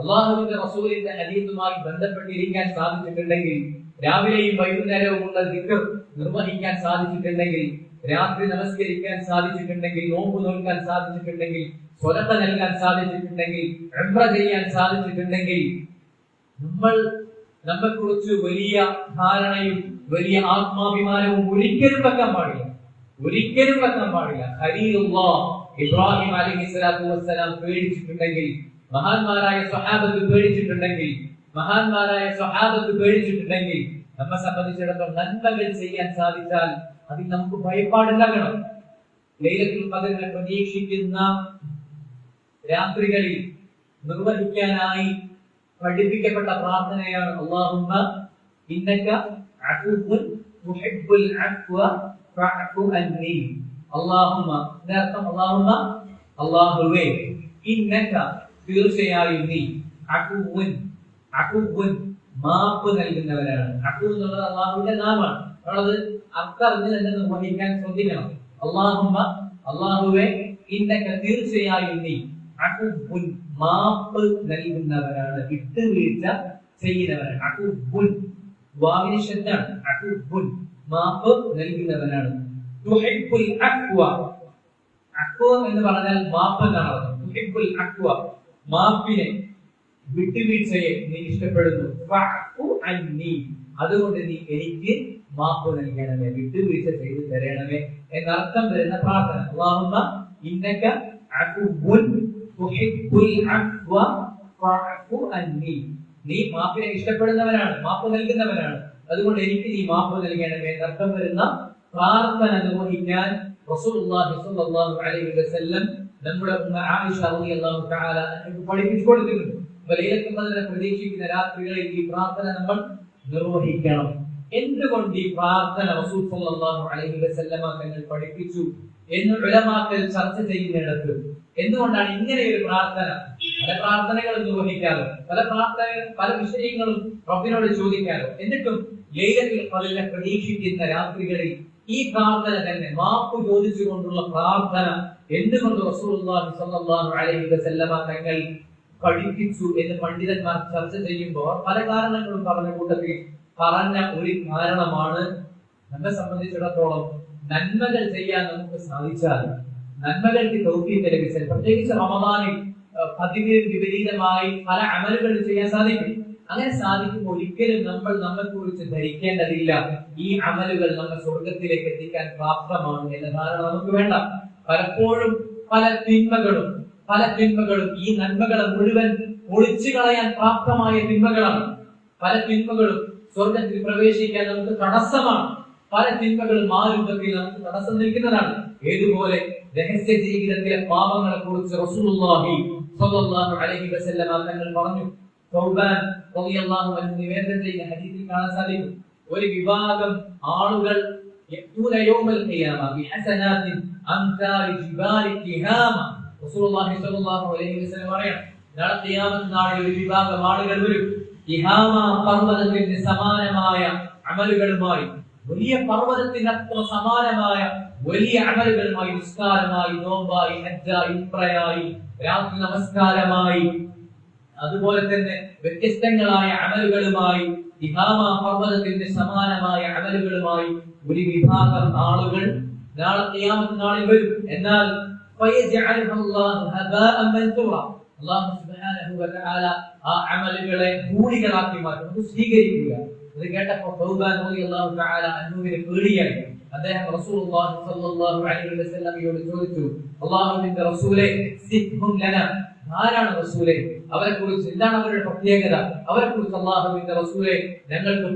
അല്ലാഹുവിന്റെ റസൂലിന്റെ ഹദീസുമായി ബന്ധപ്പെട്ടിരിക്കാൻ സാധിച്ചിട്ടുണ്ടെങ്കിൽ, രാവിലെയും വൈകുന്നേരവുമുള്ള ദിക്ർ നിർവഹിക്കാൻ സാധിച്ചിട്ടുണ്ടെങ്കിൽ, രാത്രി നമസ്കരിക്കാൻ സാധിച്ചിട്ടുണ്ടെങ്കിൽ, നോമ്പ് നോക്കാൻ സാധിച്ചിട്ടുണ്ടെങ്കിൽ, സ്വതക്ക നൽകാൻ സാധിച്ചിട്ടുണ്ടെങ്കിൽ, ഉംറ ചെയ്യാൻ സാധിച്ചിട്ടുണ്ടെങ്കിൽ, നമ്മെക്കുറിച്ച് വലിയ ധാരണയും വലിയ ആത്മാഭിമാനവും ഒരിക്കലും വെക്കാൻ പാടില്ല. ഖലീലുല്ലാഹ് ഇബ്രാഹിം അലൈഹിസ്സലാത്തു വസ്സലാം പേടിച്ചിട്ടുണ്ടെങ്കിൽ, മഹാന്മാരായ സ്വഹാബത്ത് പേടിച്ചിട്ടുണ്ടെങ്കിൽ, നമ്മെ സംബന്ധിച്ചിടത്തോളം നന്മകൾ ചെയ്യാൻ സാധിച്ചാൽ അതിൽ നമുക്ക് ഭയപ്പാടുണ്ടാകണം. ലൈലത്തുൽ ഖദ്റിനെ പ്രതീക്ഷിക്കുന്ന രാത്രികളിൽ നിർവഹിക്കാനായി പഠിപ്പിക്കപ്പെട്ട പ്രാർത്ഥനയാണ് അല്ലാഹുമ്മ ഇന്നക അഫൂവുൻ തുഹിബ്ബുൽ അഫ്വ ഫഅഫു അന്നി. അല്ലാഹുവേ ഇന്നക തീർച്ചയായും നീ അഫൂവുൻ മാപ്പ് നൽകുന്നവനാണ്. അഫൂ എന്നുള്ളത് അല്ലാഹുവിന്റെ നാമമാണ്. അത് അർത്ഥറിഞ്ഞ് തന്നെ നിർവഹിക്കാൻ ശ്രദ്ധിക്കണം. അല്ലാഹുവേ ഇന്നക തീർച്ചയായും നീ അഫൂവുൻ മാപ്പ് നൽകുന്നവരാണ്, വിട്ടുവീഴ്ച ചെയ്യുന്നവരാണ്. അഫൂവുൻ വാവിന് ശബ്ദമാണ്. അഫൂവുൻ മാപ്പ് നൽകുന്നവനാണ്. തുഹിബ്ബുൽ അഫ്വ, അഫ്വ എന്ന് പറഞ്ഞാൽ മാപ്പ് എന്നാണ് അർത്ഥം. തുഹിബ്ബുൽ അഫ്വ മാപ്പിനെ, വിട്ടുവീഴ്ചയെ നീ ഇഷ്ടപ്പെടുന്നു. ഫഅഫു അന്നി, അതുകൊണ്ട് നീ എനിക്ക് മാപ്പ് നൽകണമേ, വിട്ടുവീഴ്ച ചെയ്തു തരണമേ എന്നർത്ഥം വരുന്ന പ്രാർത്ഥന. അല്ലാഹുമ്മ ഇന്നക അഫ്വുൻ തുഹിബ്ബുൽ അഫ്വ ഫഅഫു അന്നി, നീ മാപ്പിനെ ഇഷ്ടപ്പെടുന്നവനാണ്, മാപ്പ് നൽകുന്നവനാണ്, അതുകൊണ്ട് എനിക്ക് നീ മാപ്പ് നൽകണമേ എന്നർത്ഥം വരുന്ന പ്രാർത്ഥന നിർവഹിക്കാൻ റസൂലുള്ളാഹി സ്വല്ലല്ലാഹു അലൈഹി വസല്ലം നമ്മുടെ ഉമ്മ ആയിഷ റളിയല്ലാഹു തആല പഠിപ്പിച്ചു കൊടുത്തിട്ടുണ്ട്. ലൈലത്തുൽ ഖദ്റിനെ പ്രതീക്ഷിക്കുന്ന രാത്രികളിൽ ഈ പ്രാർത്ഥന നമ്മൾ നിർവഹിക്കണം. എന്തുകൊണ്ട് ഈ പ്രാർത്ഥന റസൂൽ സല്ലല്ലാഹു അലൈഹി വസല്ലമ തങ്ങൾ പഠിപ്പിച്ചു എന്ന് ഉലമാക്കൾ ചർച്ച ചെയ്യുന്നിടത്ത് എന്തുകൊണ്ടാണ് ഇങ്ങനെ ഒരു പ്രാർത്ഥന? പല പ്രാർത്ഥനകളും നിർവഹിക്കാറോ, പല വിഷയങ്ങളും റബ്ബിനോട് ചോദിക്കാറോ, എന്നിട്ടും ലൈലത്തുൽ ഖദ്റിനെ പ്രതീക്ഷിക്കുന്ന രാത്രികളിൽ ഈ പ്രാർത്ഥന തന്നെ മാപ്പ് ചോദിച്ചുകൊണ്ടുള്ള പ്രാർത്ഥന എന്തുകൊണ്ട് റസൂലുള്ളാഹി സ്വല്ലല്ലാഹു അലൈഹി വസല്ലമ തങ്ങൾ പഠിപ്പിച്ചു എന്ന് പണ്ഡിതന്മാർ ചർച്ച ചെയ്യുമ്പോൾ പല കാരണങ്ങളും പറഞ്ഞ കൂട്ടത്തിൽ പറഞ്ഞ ഒരു കാരണമാണ്, നമ്മെ സംബന്ധിച്ചിടത്തോളം നന്മകൾ ചെയ്യാൻ നമുക്ക് സാധിച്ചാൽ, നന്മകൾക്ക് തൗഫീഖ് ലഭിച്ചാൽ, പ്രത്യേകിച്ച് റമദാനിൽ പതിവിന് വിപരീതമായി പല അമലുകൾ ചെയ്യാൻ സാധിക്കും. അങ്ങനെ സാധിക്കുമ്പോൾ ഒരിക്കലും നമ്മൾ നമ്മെക്കുറിച്ച് ധരിക്കേണ്ടതില്ല ഈ അമലുകൾ നമ്മെ സ്വർഗത്തിലേക്ക് എത്തിക്കാൻ പ്രാപ്തമാണ് എന്ന ധാരണ നമുക്ക് വേണ്ട. പലപ്പോഴും പല തിന്മകളും ഈ നന്മകളെ മുഴുവൻ ഒളിച്ചു കളയാൻ പ്രാപ്തമായ തിന്മകളാണ്. പല തിന്മകളും സ്വർഗത്തിൽ പ്രവേശിക്കാൻ നമുക്ക് തടസ്സമാണ്. പല തിന്മകളും ആ രൂപത്തിൽ നമുക്ക് തടസ്സം നിൽക്കുന്നതാണ്. ഏതുപോലെ രഹസ്യ ജീവിതത്തിലെ പാപങ്ങളെ കുറിച്ച് റസൂലുള്ളാഹി സ്വല്ലല്ലാഹു അലൈഹി വസല്ലമ തങ്ങൾ പറഞ്ഞു. തൗബാൻ റളിയല്ലാഹു അൻഹു നിവേദനം ചെയ്യുന്ന ഹദീസിൽ കാണാൻ സാധിക്കും, ഒരു വിഭാഗം ആളുകൾ യഅ്തൂന യൗമൽ ഖിയാമ ബിഹസനാത്തിൻ അംസാലി ജിബാലി തിഹാമ. റസൂലുള്ളാഹി സ്വല്ലല്ലാഹു അലൈഹി വസല്ലം പറയാം, നാളെ ഖിയാമത്ത് നാളിൽ ഒരു വിഭാഗം ആളുകൾ വരും തിഹാമ പർവ്വതത്തിന് സമാനമായ അമലുകളുമായി, വലിയ പർവ്വതത്തിനത്ര സമാനമായ വലിയ അമലുകളുമായി, നിസ്കാരമായി, നോമ്പായി, ഹജ്ജായി, ഉംറയായി, രാത്രി നമസ്കാരമായി, അതുപോലെ തന്നെ വ്യത്യസ്തങ്ങളായ അമലുകളുമായി, തിഹാമ പർവ്വതത്തിന് സമാനമായ അമലുകളുമായി ഒരു വിഭാഗം ആളുകൾ നാളെ ഖിയാമത്ത് നാളിൽ വരും. എന്നാൽ അല്ലാഹു സുബ്ഹാനഹു വ തആല ആ അമലുകളെ കൂലികളാക്കി മാറ്റും, അത് സ്വീകരിക്കുക. അത് കേട്ടപ്പോൾ തൗബാൻ റളിയല്ലാഹു തആല അൻഹുവിനെ പേടിയായി. അദ്ദേഹം റസൂലുള്ളാഹി സ്വല്ലല്ലാഹു അലൈഹി വസല്ലമയോട് ചോദിച്ചു, അല്ലാഹുവിന്റെ റസൂലേ, സിഫ്ഹും ലനാ, ആരാണ് റസൂലേ, അവരെ കുറിച്ച് എന്താണ് അവരുടെ പ്രത്യേകത, അവരെ കുറിച്ച് അല്ലാഹുവിന്റെ റസൂലേ ഞങ്ങൾക്ക്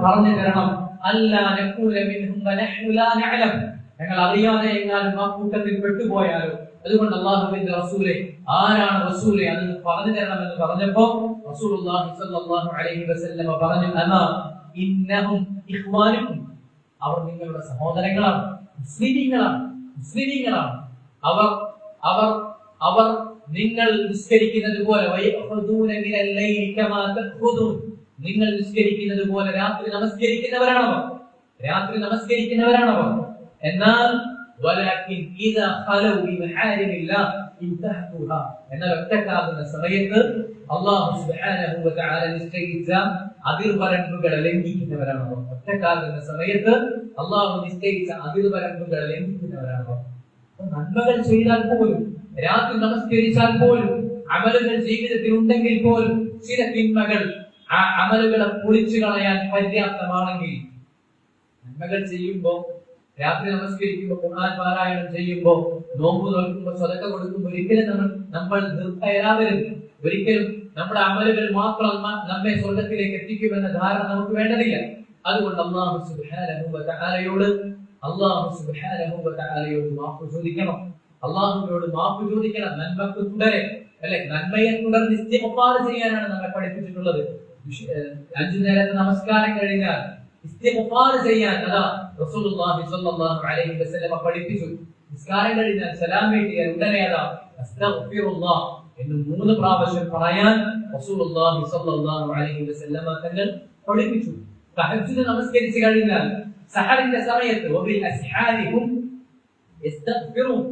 പറഞ്ഞു തരണം. അല്ലാ നഖൂല മിൻഹും വനഹ്നു ലാ നഅലം, ഞങ്ങൾ അറിയാതെ എങ്ങാനും ആ കൂട്ടത്തിൽ പെട്ടുപോയാലോ, അതുകൊണ്ട് അല്ലാഹുവിന്റെ റസൂലേ, ആരാണ് റസൂലേ, അതൊന്ന് പറഞ്ഞു തരണമെന്ന് പറഞ്ഞപ്പോൾ റസൂലുള്ളാഹി സ്വല്ലല്ലാഹു അലൈഹി വസല്ലമ പറഞ്ഞു, അമാ ഇന്നഹും ഇഖ്വാനുക്കും, അവർ നിങ്ങളുടെ സഹോദരങ്ങളാണ്, മുസ്ലിമീങ്ങളാണ്. അവർ നിങ്ങൾ നിസ്കരിക്കുന്നത് പോലെ നിങ്ങൾ നിസ്കരിക്കുന്നത് പോലെ രാത്രി നമസ്കരിക്കുന്നവരാണവർ. എന്നാൽ എന്നാൽ ഒറ്റക്കാകുന്ന സമയത്ത് അല്ലാഹു സുബ്ഹാനഹു വ തആല നിശ്ചയിച്ച അതിർവരമ്പുകളെ ലംഘിക്കുന്നവരാണവർ. ഒറ്റക്കാകുന്ന സമയത്ത് അല്ലാഹു നിശ്ചയിച്ച അതിർവരമ്പുകളെ ലംഘിക്കുന്നവരാണവർ. നന്മകൾ ചെയ്താൽ പോലും, രാത്രി നമസ്കരിച്ചാൽ പോലും, അമലുകൾ ജീവിതത്തിൽ ഉണ്ടെങ്കിൽ പോലും ചില തിന്മകൾ ആ അമലുകളെ പൊളിച്ചു കളയാൻ പര്യാപ്തമാണെങ്കിൽ, നന്മകൾ ചെയ്യുമ്പോൾ, രാത്രി നമസ്കരിക്കുമ്പോൾ, ഖുർആൻ പാരായണം ചെയ്യുമ്പോൾ, നോമ്പ് നോക്കുമ്പോൾ, സദഖ കൊടുക്കുമ്പോൾ ഒരിക്കലും നമ്മൾ നിർഭയരാവരുത്. ഒരിക്കലും നമ്മുടെ അമലുകൾ മാത്രം നമ്മെ സ്വർഗത്തിലേക്ക് എത്തിക്കുമെന്ന ധാരണ നമുക്ക് വേണ്ടതില്ല. അതുകൊണ്ട് അല്ലാഹു സുബ്ഹാനഹു വ തആലയോട് മാപ്പ് ചോദിക്കണം. അല്ലാഹുവിനോട് മാപ്പ് ചോദിക്കണം. നന്മക്ക് തുടരെ, അല്ലെ, നന്മയെ തുടർന്ന് ഇസ്തിഗ്ഫാർ ചെയ്യാനാണ് നമ്മെ പഠിപ്പിച്ചിട്ടുള്ളത്. 5 നേരത്തെ നമസ്കാരം കഴിഞ്ഞാൽ ഇസ്തിഗ്ഫാർ ചെയ്യാൻ അതാ റസൂലുള്ളാഹി സ്വല്ലല്ലാഹു അലൈഹി വസല്ലം പഠിപ്പിച്ചു. നിസ്കാരം കഴിഞ്ഞാൽ സലാം വീട്ടിയാൽ ഉടനെ അതാ അസ്തഗ്ഫിറുല്ലാഹ് എന്ന് 3 പ്രാവശ്യം പറയാൻ റസൂലുള്ളാഹി സ്വല്ലല്ലാഹു അലൈഹി വസല്ലം തങ്ങൾ പഠിപ്പിച്ചു. തഹജ്ജുദ് നമസ്കരിച്ചു കഴിഞ്ഞാൽ സഹറിന്റെ സമയത്ത് വബിൽ അസ്ഹാരിഹും യസ്തഗ്ഫിറൂൻ,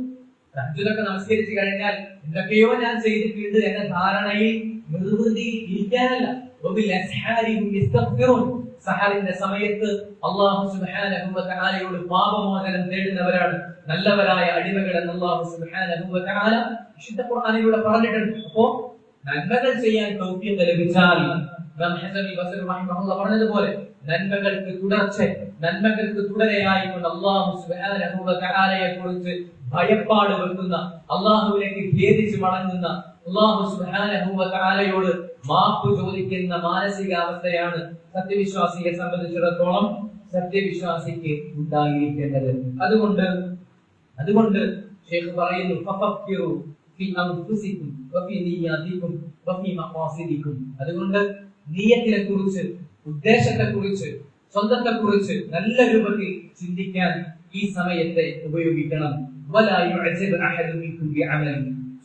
തഹജ്ജുദൊക്കെ നമസ്കരിച്ചു കഴിഞ്ഞാൽ എന്തൊക്കെയോ ഞാൻ ചെയ്തിട്ടുണ്ട് എന്ന ധാരണയിൽ നിർവൃതി ഇരിക്കാനല്ല. വബിൽ അസ്ഹാരിഹും യസ്തഗ്ഫിറൂൻ, സഹറിന്റെ സമയത്ത് അല്ലാഹു സുബ്ഹാനഹു വ തആലയോട് പാപമോചനം തേടുന്നവരാണ് നല്ലവരായ അടിമകൾ എന്ന് അല്ലാഹു സുബ്ഹാനഹു വ തആല വിശുദ്ധ ഖുർആനിലൂടെ പറഞ്ഞിട്ടുണ്ട്. അപ്പോ നന്മകൾ ചെയ്യാൻ തൗഫീഖ് ലഭിച്ചാൽ ഇമാം ഹസൻ ബസ്രി റഹിമഹുല്ലാഹ് പറഞ്ഞതുപോലെ നന്മകൾക്ക് തുടരെയായിക്കൊണ്ട് അല്ലാഹു സുബ്ഹാനഹു വ തആലയെ കുറിച്ച് ഭയപ്പാട് വെക്കുന്ന, അല്ലാഹുവിലേക്ക് ഖേദിച്ച് മടങ്ങുന്ന, അല്ലാഹു സുബ്ഹാനഹു വ തആലയോട് മാപ്പ് ചോദിക്കുന്ന മാനസികാവസ്ഥയാണ് സത്യവിശ്വാസിയെ സംബന്ധിച്ചിടത്തോളം സത്യവിശ്വാസിക്ക് ഉണ്ടായിരിക്കേണ്ടത്. അതുകൊണ്ട് ശൈഖ് പറയുന്നു, ഫഫക്കിറു ഫി അൻഫുസികും വഫി നിയ്യാതികും വഫി മഖാസിദികും. അതുകൊണ്ട് നിയ്യത്തിനെ കുറിച്ച്, ഉദ്ദേശത്തെ കുറിച്ച്, സ്വന്തത്തെക്കുറിച്ച് നല്ല രൂപത്തിൽ ചിന്തിക്കാൻ ഈ സമയത്തെ ഉപയോഗിക്കണം.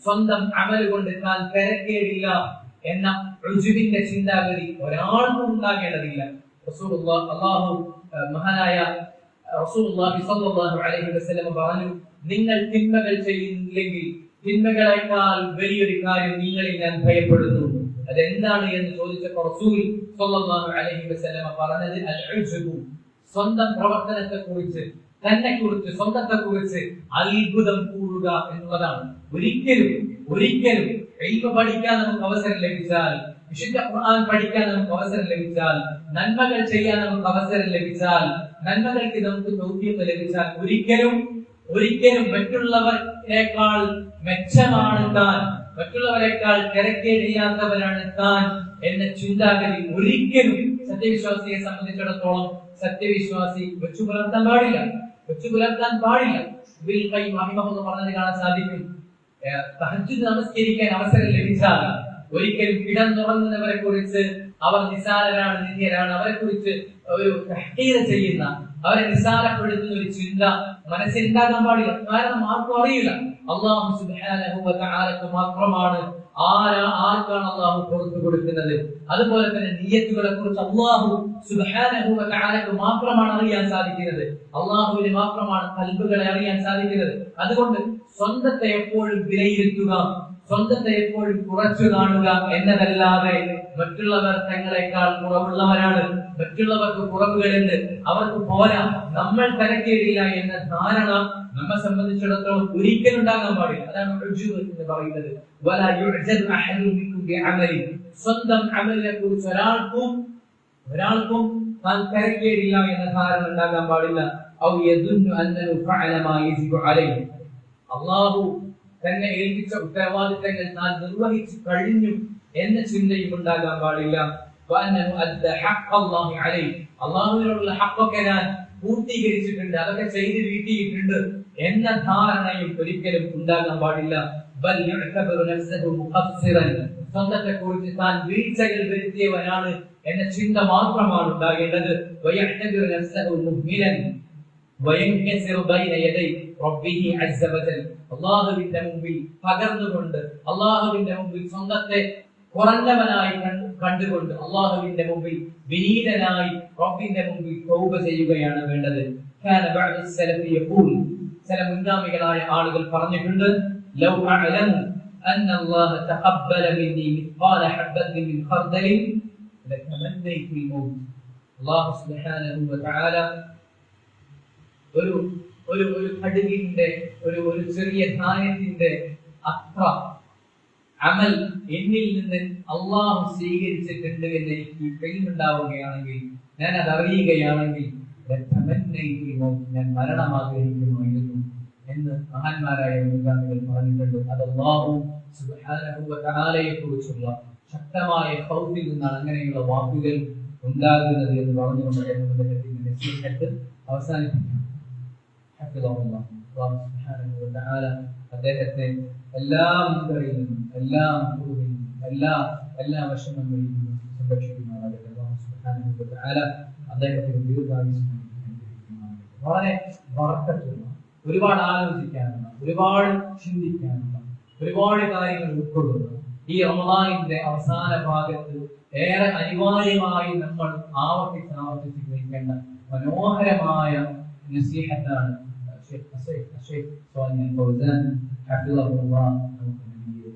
സ്വന്തം അമൽ കൊണ്ട് താൻ തിരക്കേടില്ല എന്ന റുജുവിന്റെ ചിന്താഗതി ഒരാൾക്കും ഉണ്ടാകേണ്ടതില്ല. മഹാനായ റസൂലുള്ളാഹി സ്വല്ലല്ലാഹു അലൈഹി വസല്ലം പറഞ്ഞു, നിങ്ങൾ തിന്മകൾ ചെയ്യുന്നില്ലെങ്കിൽ തിന്മകളെക്കാൾ വലിയൊരു കാര്യം നിങ്ങളിൽ ഞാൻ ഭയപ്പെടുന്നു. അതെന്താണ് എന്ന് ചോദിച്ചപ്പോൾ റസൂൽ സ്വല്ലല്ലാഹു അലൈഹി വസല്ലം പറഞ്ഞത് അൽ-ഉജ്ബു, സ്വന്തം പ്രവർത്തനത്തെ കുറിച്ച്, തന്നെ കുറിച്ച്, സ്വന്തത്തെ കുറിച്ച് അത്ഭുതം കൂടുക എന്നുള്ളതാണ്. ഒരിക്കലും ഇൽമ പഠിക്കാൻ നമുക്ക് അവസരം ലഭിച്ചാൽ, വിശുദ്ധ ഖുർആൻ പഠിക്കാൻ നമുക്ക് അവസരം ലഭിച്ചാൽ, നന്മകൾ ചെയ്യാൻ നമുക്ക് അവസരം ലഭിച്ചാൽ, നന്മകൾക്ക് നമുക്ക് തൗഫീഖ് ലഭിച്ചാൽ ഒരിക്കലും മറ്റുള്ളവരെക്കാൾ മെച്ചമാണ് താൻ, മറ്റുള്ളവരെക്കാൾ തിരക്കേടില്ലാത്തവരാണ് താൻ എന്ന ചിന്താഗതി ഒരിക്കലും സത്യവിശ്വാസിയെ സംബന്ധിച്ചിടത്തോളം സത്യവിശ്വാസി വെച്ചു പുലർത്താൻ പാടില്ല. പറഞ്ഞത് കാണാൻ സാധിക്കും, തഹജ്ജുദ് നമസ്കരിക്കാൻ അവസരം ലഭിച്ചാൽ ഒരിക്കലും കിടന്നുറങ്ങുന്നവരെ കുറിച്ച് അവർ നിസാരരാണ്, നിന്ദ്യരാണ്, അവരെ കുറിച്ച് ഒരു തഹ്ഖീർ ചെയ്യുന്ന, അവരെ നിസാരപ്പെടുത്തുന്ന ഒരു ചിന്ത മനസ്സിലുണ്ടാകാൻ പാടില്ല. കാരണം ആർക്കും അറിയില്ല, അല്ലാഹു സുബ്ഹാനഹു വ തആലക്ക് മാത്രമാണ് ആർക്കാണ് അല്ലാഹു പുറത്തു കൊടുക്കുന്നത്. അതുപോലെ തന്നെ നിയ്യത്തുകളെ കുറിച്ച് അല്ലാഹു സുബ്ഹാനഹു വ തആലക്ക് മാത്രമാണ് അറിയാൻ സാധിക്കുന്നത്. അല്ലാഹുവിന് മാത്രമാണ് ഖൽബുകളെ അറിയാൻ സാധിക്കുന്നത്. അതുകൊണ്ട് സ്വന്തത്തെ എപ്പോഴും വിലയിരുത്തുക, സ്വന്തത്തെ എപ്പോഴും കുറച്ചു കാണുക എന്നതല്ലാതെ മറ്റുള്ളവർ തങ്ങളെക്കാൾ കുറവുള്ളവരാണ്, മറ്റുള്ളവർക്ക് കുറവുകളുണ്ട്, അവർക്ക് പോരാ, നമ്മൾ തിരക്കേടില്ല എന്ന ധാരണ നമ്മെ സംബന്ധിച്ചിടത്തോളം ഒരിക്കലും ഉണ്ടാകാൻ പാടില്ല. അതാണ് ഉജ്ബ് എന്ന് പറയുന്നത്. വലാ യുഅ്ജബു അഹദുൻ മിൻകും ബിഅമലി, സ്വന്തം അമലിനെ കുറിച്ച് ഒരാൾക്കും താൻ തിരക്കേടില്ല എന്ന ധാരണ ഉണ്ടാകാൻ പാടില്ല. ഔ യദുന്നു അന്നഹു ഫഅല മാ യജിബു അലൈഹി, അല്ലാഹു തന്നെ ഏൽപ്പിച്ച ഉത്തരവാദിത്തങ്ങൾ താൻ നിർവഹിച്ചു കഴിഞ്ഞു എന്ന ചിന്തയും ഉണ്ടാകാൻ പാടില്ല. അള്ളാഹുവിനോടുള്ള ഹഖൊക്കെ ഞാൻ പൂർത്തീകരിച്ചിട്ടുണ്ട്, അതൊക്കെ ചെയ്ത് വീട്ടിയിട്ടുണ്ട് എന്ന ധാരണയും ഒരിക്കലും ഉണ്ടാകാൻ പാടില്ല. സ്വന്തത്തെ കുറിച്ച് താൻ വീഴ്ചകൾ വരുത്തിയവനാണ് എന്ന ചിന്ത മാത്രമാണ് ഉണ്ടാകേണ്ടത്. അള്ളാഹുവിന്റെ മുമ്പിൽ പകർന്നുകൊണ്ട്, അള്ളാഹുവിന്റെ മുമ്പിൽ സ്വന്തത്തെ കുറഞ്ഞവനായി കണ്ടുകൊണ്ട്, അള്ളാഹുവിന്റെ മുമ്പിൽ വിനീതനായി റബ്ബിന്റെ മുമ്പിൽ തൗബ ചെയ്യുകയാണ് വേണ്ടത്. ചില മുൻഗാമികളായ ആളുകൾ പറഞ്ഞിട്ടുണ്ട്, ലൗ അഅലമു അന്ന അല്ലാഹ തഖബ്ബല മിന്നി മിസ്ഖാല ഹബ്ബത്തിൻ മിൻ ഖർദലിൻ ലതമന്നൈതു മൗത്. അല്ലാഹു സുബ്ഹാനഹു വ തആല ഒരു കടുകിന്റെ ഒരു ചെറിയ ധാന്യത്തിന്റെ അത്ര അമൽ എന്നിൽ നിന്ന് അള്ളാഹു സ്വീകരിച്ചിട്ടുണ്ട് എന്ന് എനിക്ക് കഴിവുണ്ടാവുകയാണെങ്കിൽ, ഞാൻ അത് അറിയുകയാണെങ്കിൽ ഞാൻ മരണം ആഗ്രഹിക്കുമായിരുന്നു എന്ന് മഹാന്മാരായ മുൻഗാമികൾ പറഞ്ഞിട്ടുണ്ട്. അത് അല്ലാഹു സുബ്ഹാനഹു വ തആലയെ കുറിച്ചുള്ള ശക്തമായ ഖൗഫിൽ നിന്നാണ് അങ്ങനെയുള്ള വാക്കുകൾ ഉണ്ടാകുന്നത് എന്ന് പറഞ്ഞുകൊണ്ട് അവസാനിപ്പിക്കാം. അദ്ദേഹത്തെ എല്ലാ മുൻകറിയിൽ നിന്നും, എല്ലാ വിഷമങ്ങളിൽ നിന്നും സംരക്ഷിക്കുന്നവരാകട്ടെ. അദ്ദേഹത്തിന് ദീർഘായുസ്സും വളരെ ബർക്കത്തുള്ള, ഒരുപാട് ആലോചിക്കാനുള്ള, ഒരുപാട് ചിന്തിക്കാനുള്ള, ഒരുപാട് കാര്യങ്ങൾ ഉൾക്കൊള്ളുന്ന ഈ റമദാനിന്റെ അവസാന ഭാഗത്ത് ഏറെ അനിവാര്യമായി നമ്മൾ ആവർത്തിച്ച് ഗ്രഹിക്കേണ്ട മനോഹരമായ നസീഹത്താണ്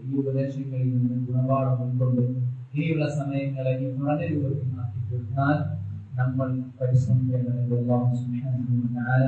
ഈ ഉപദേശങ്ങളിൽ നിന്ന് ഗുണപാഠം ഉൾക്കൊണ്ട് ഇനിയുള്ള സമയങ്ങളെ ഈ പറഞ്ഞ രൂപത്തിൽ മാറ്റി തീർക്കാൻ നമ്മൾ പരിശ്രമിക്കേണ്ടതുണ്ട്. അല്ലാഹു സുബ്ഹാനഹു വ തആല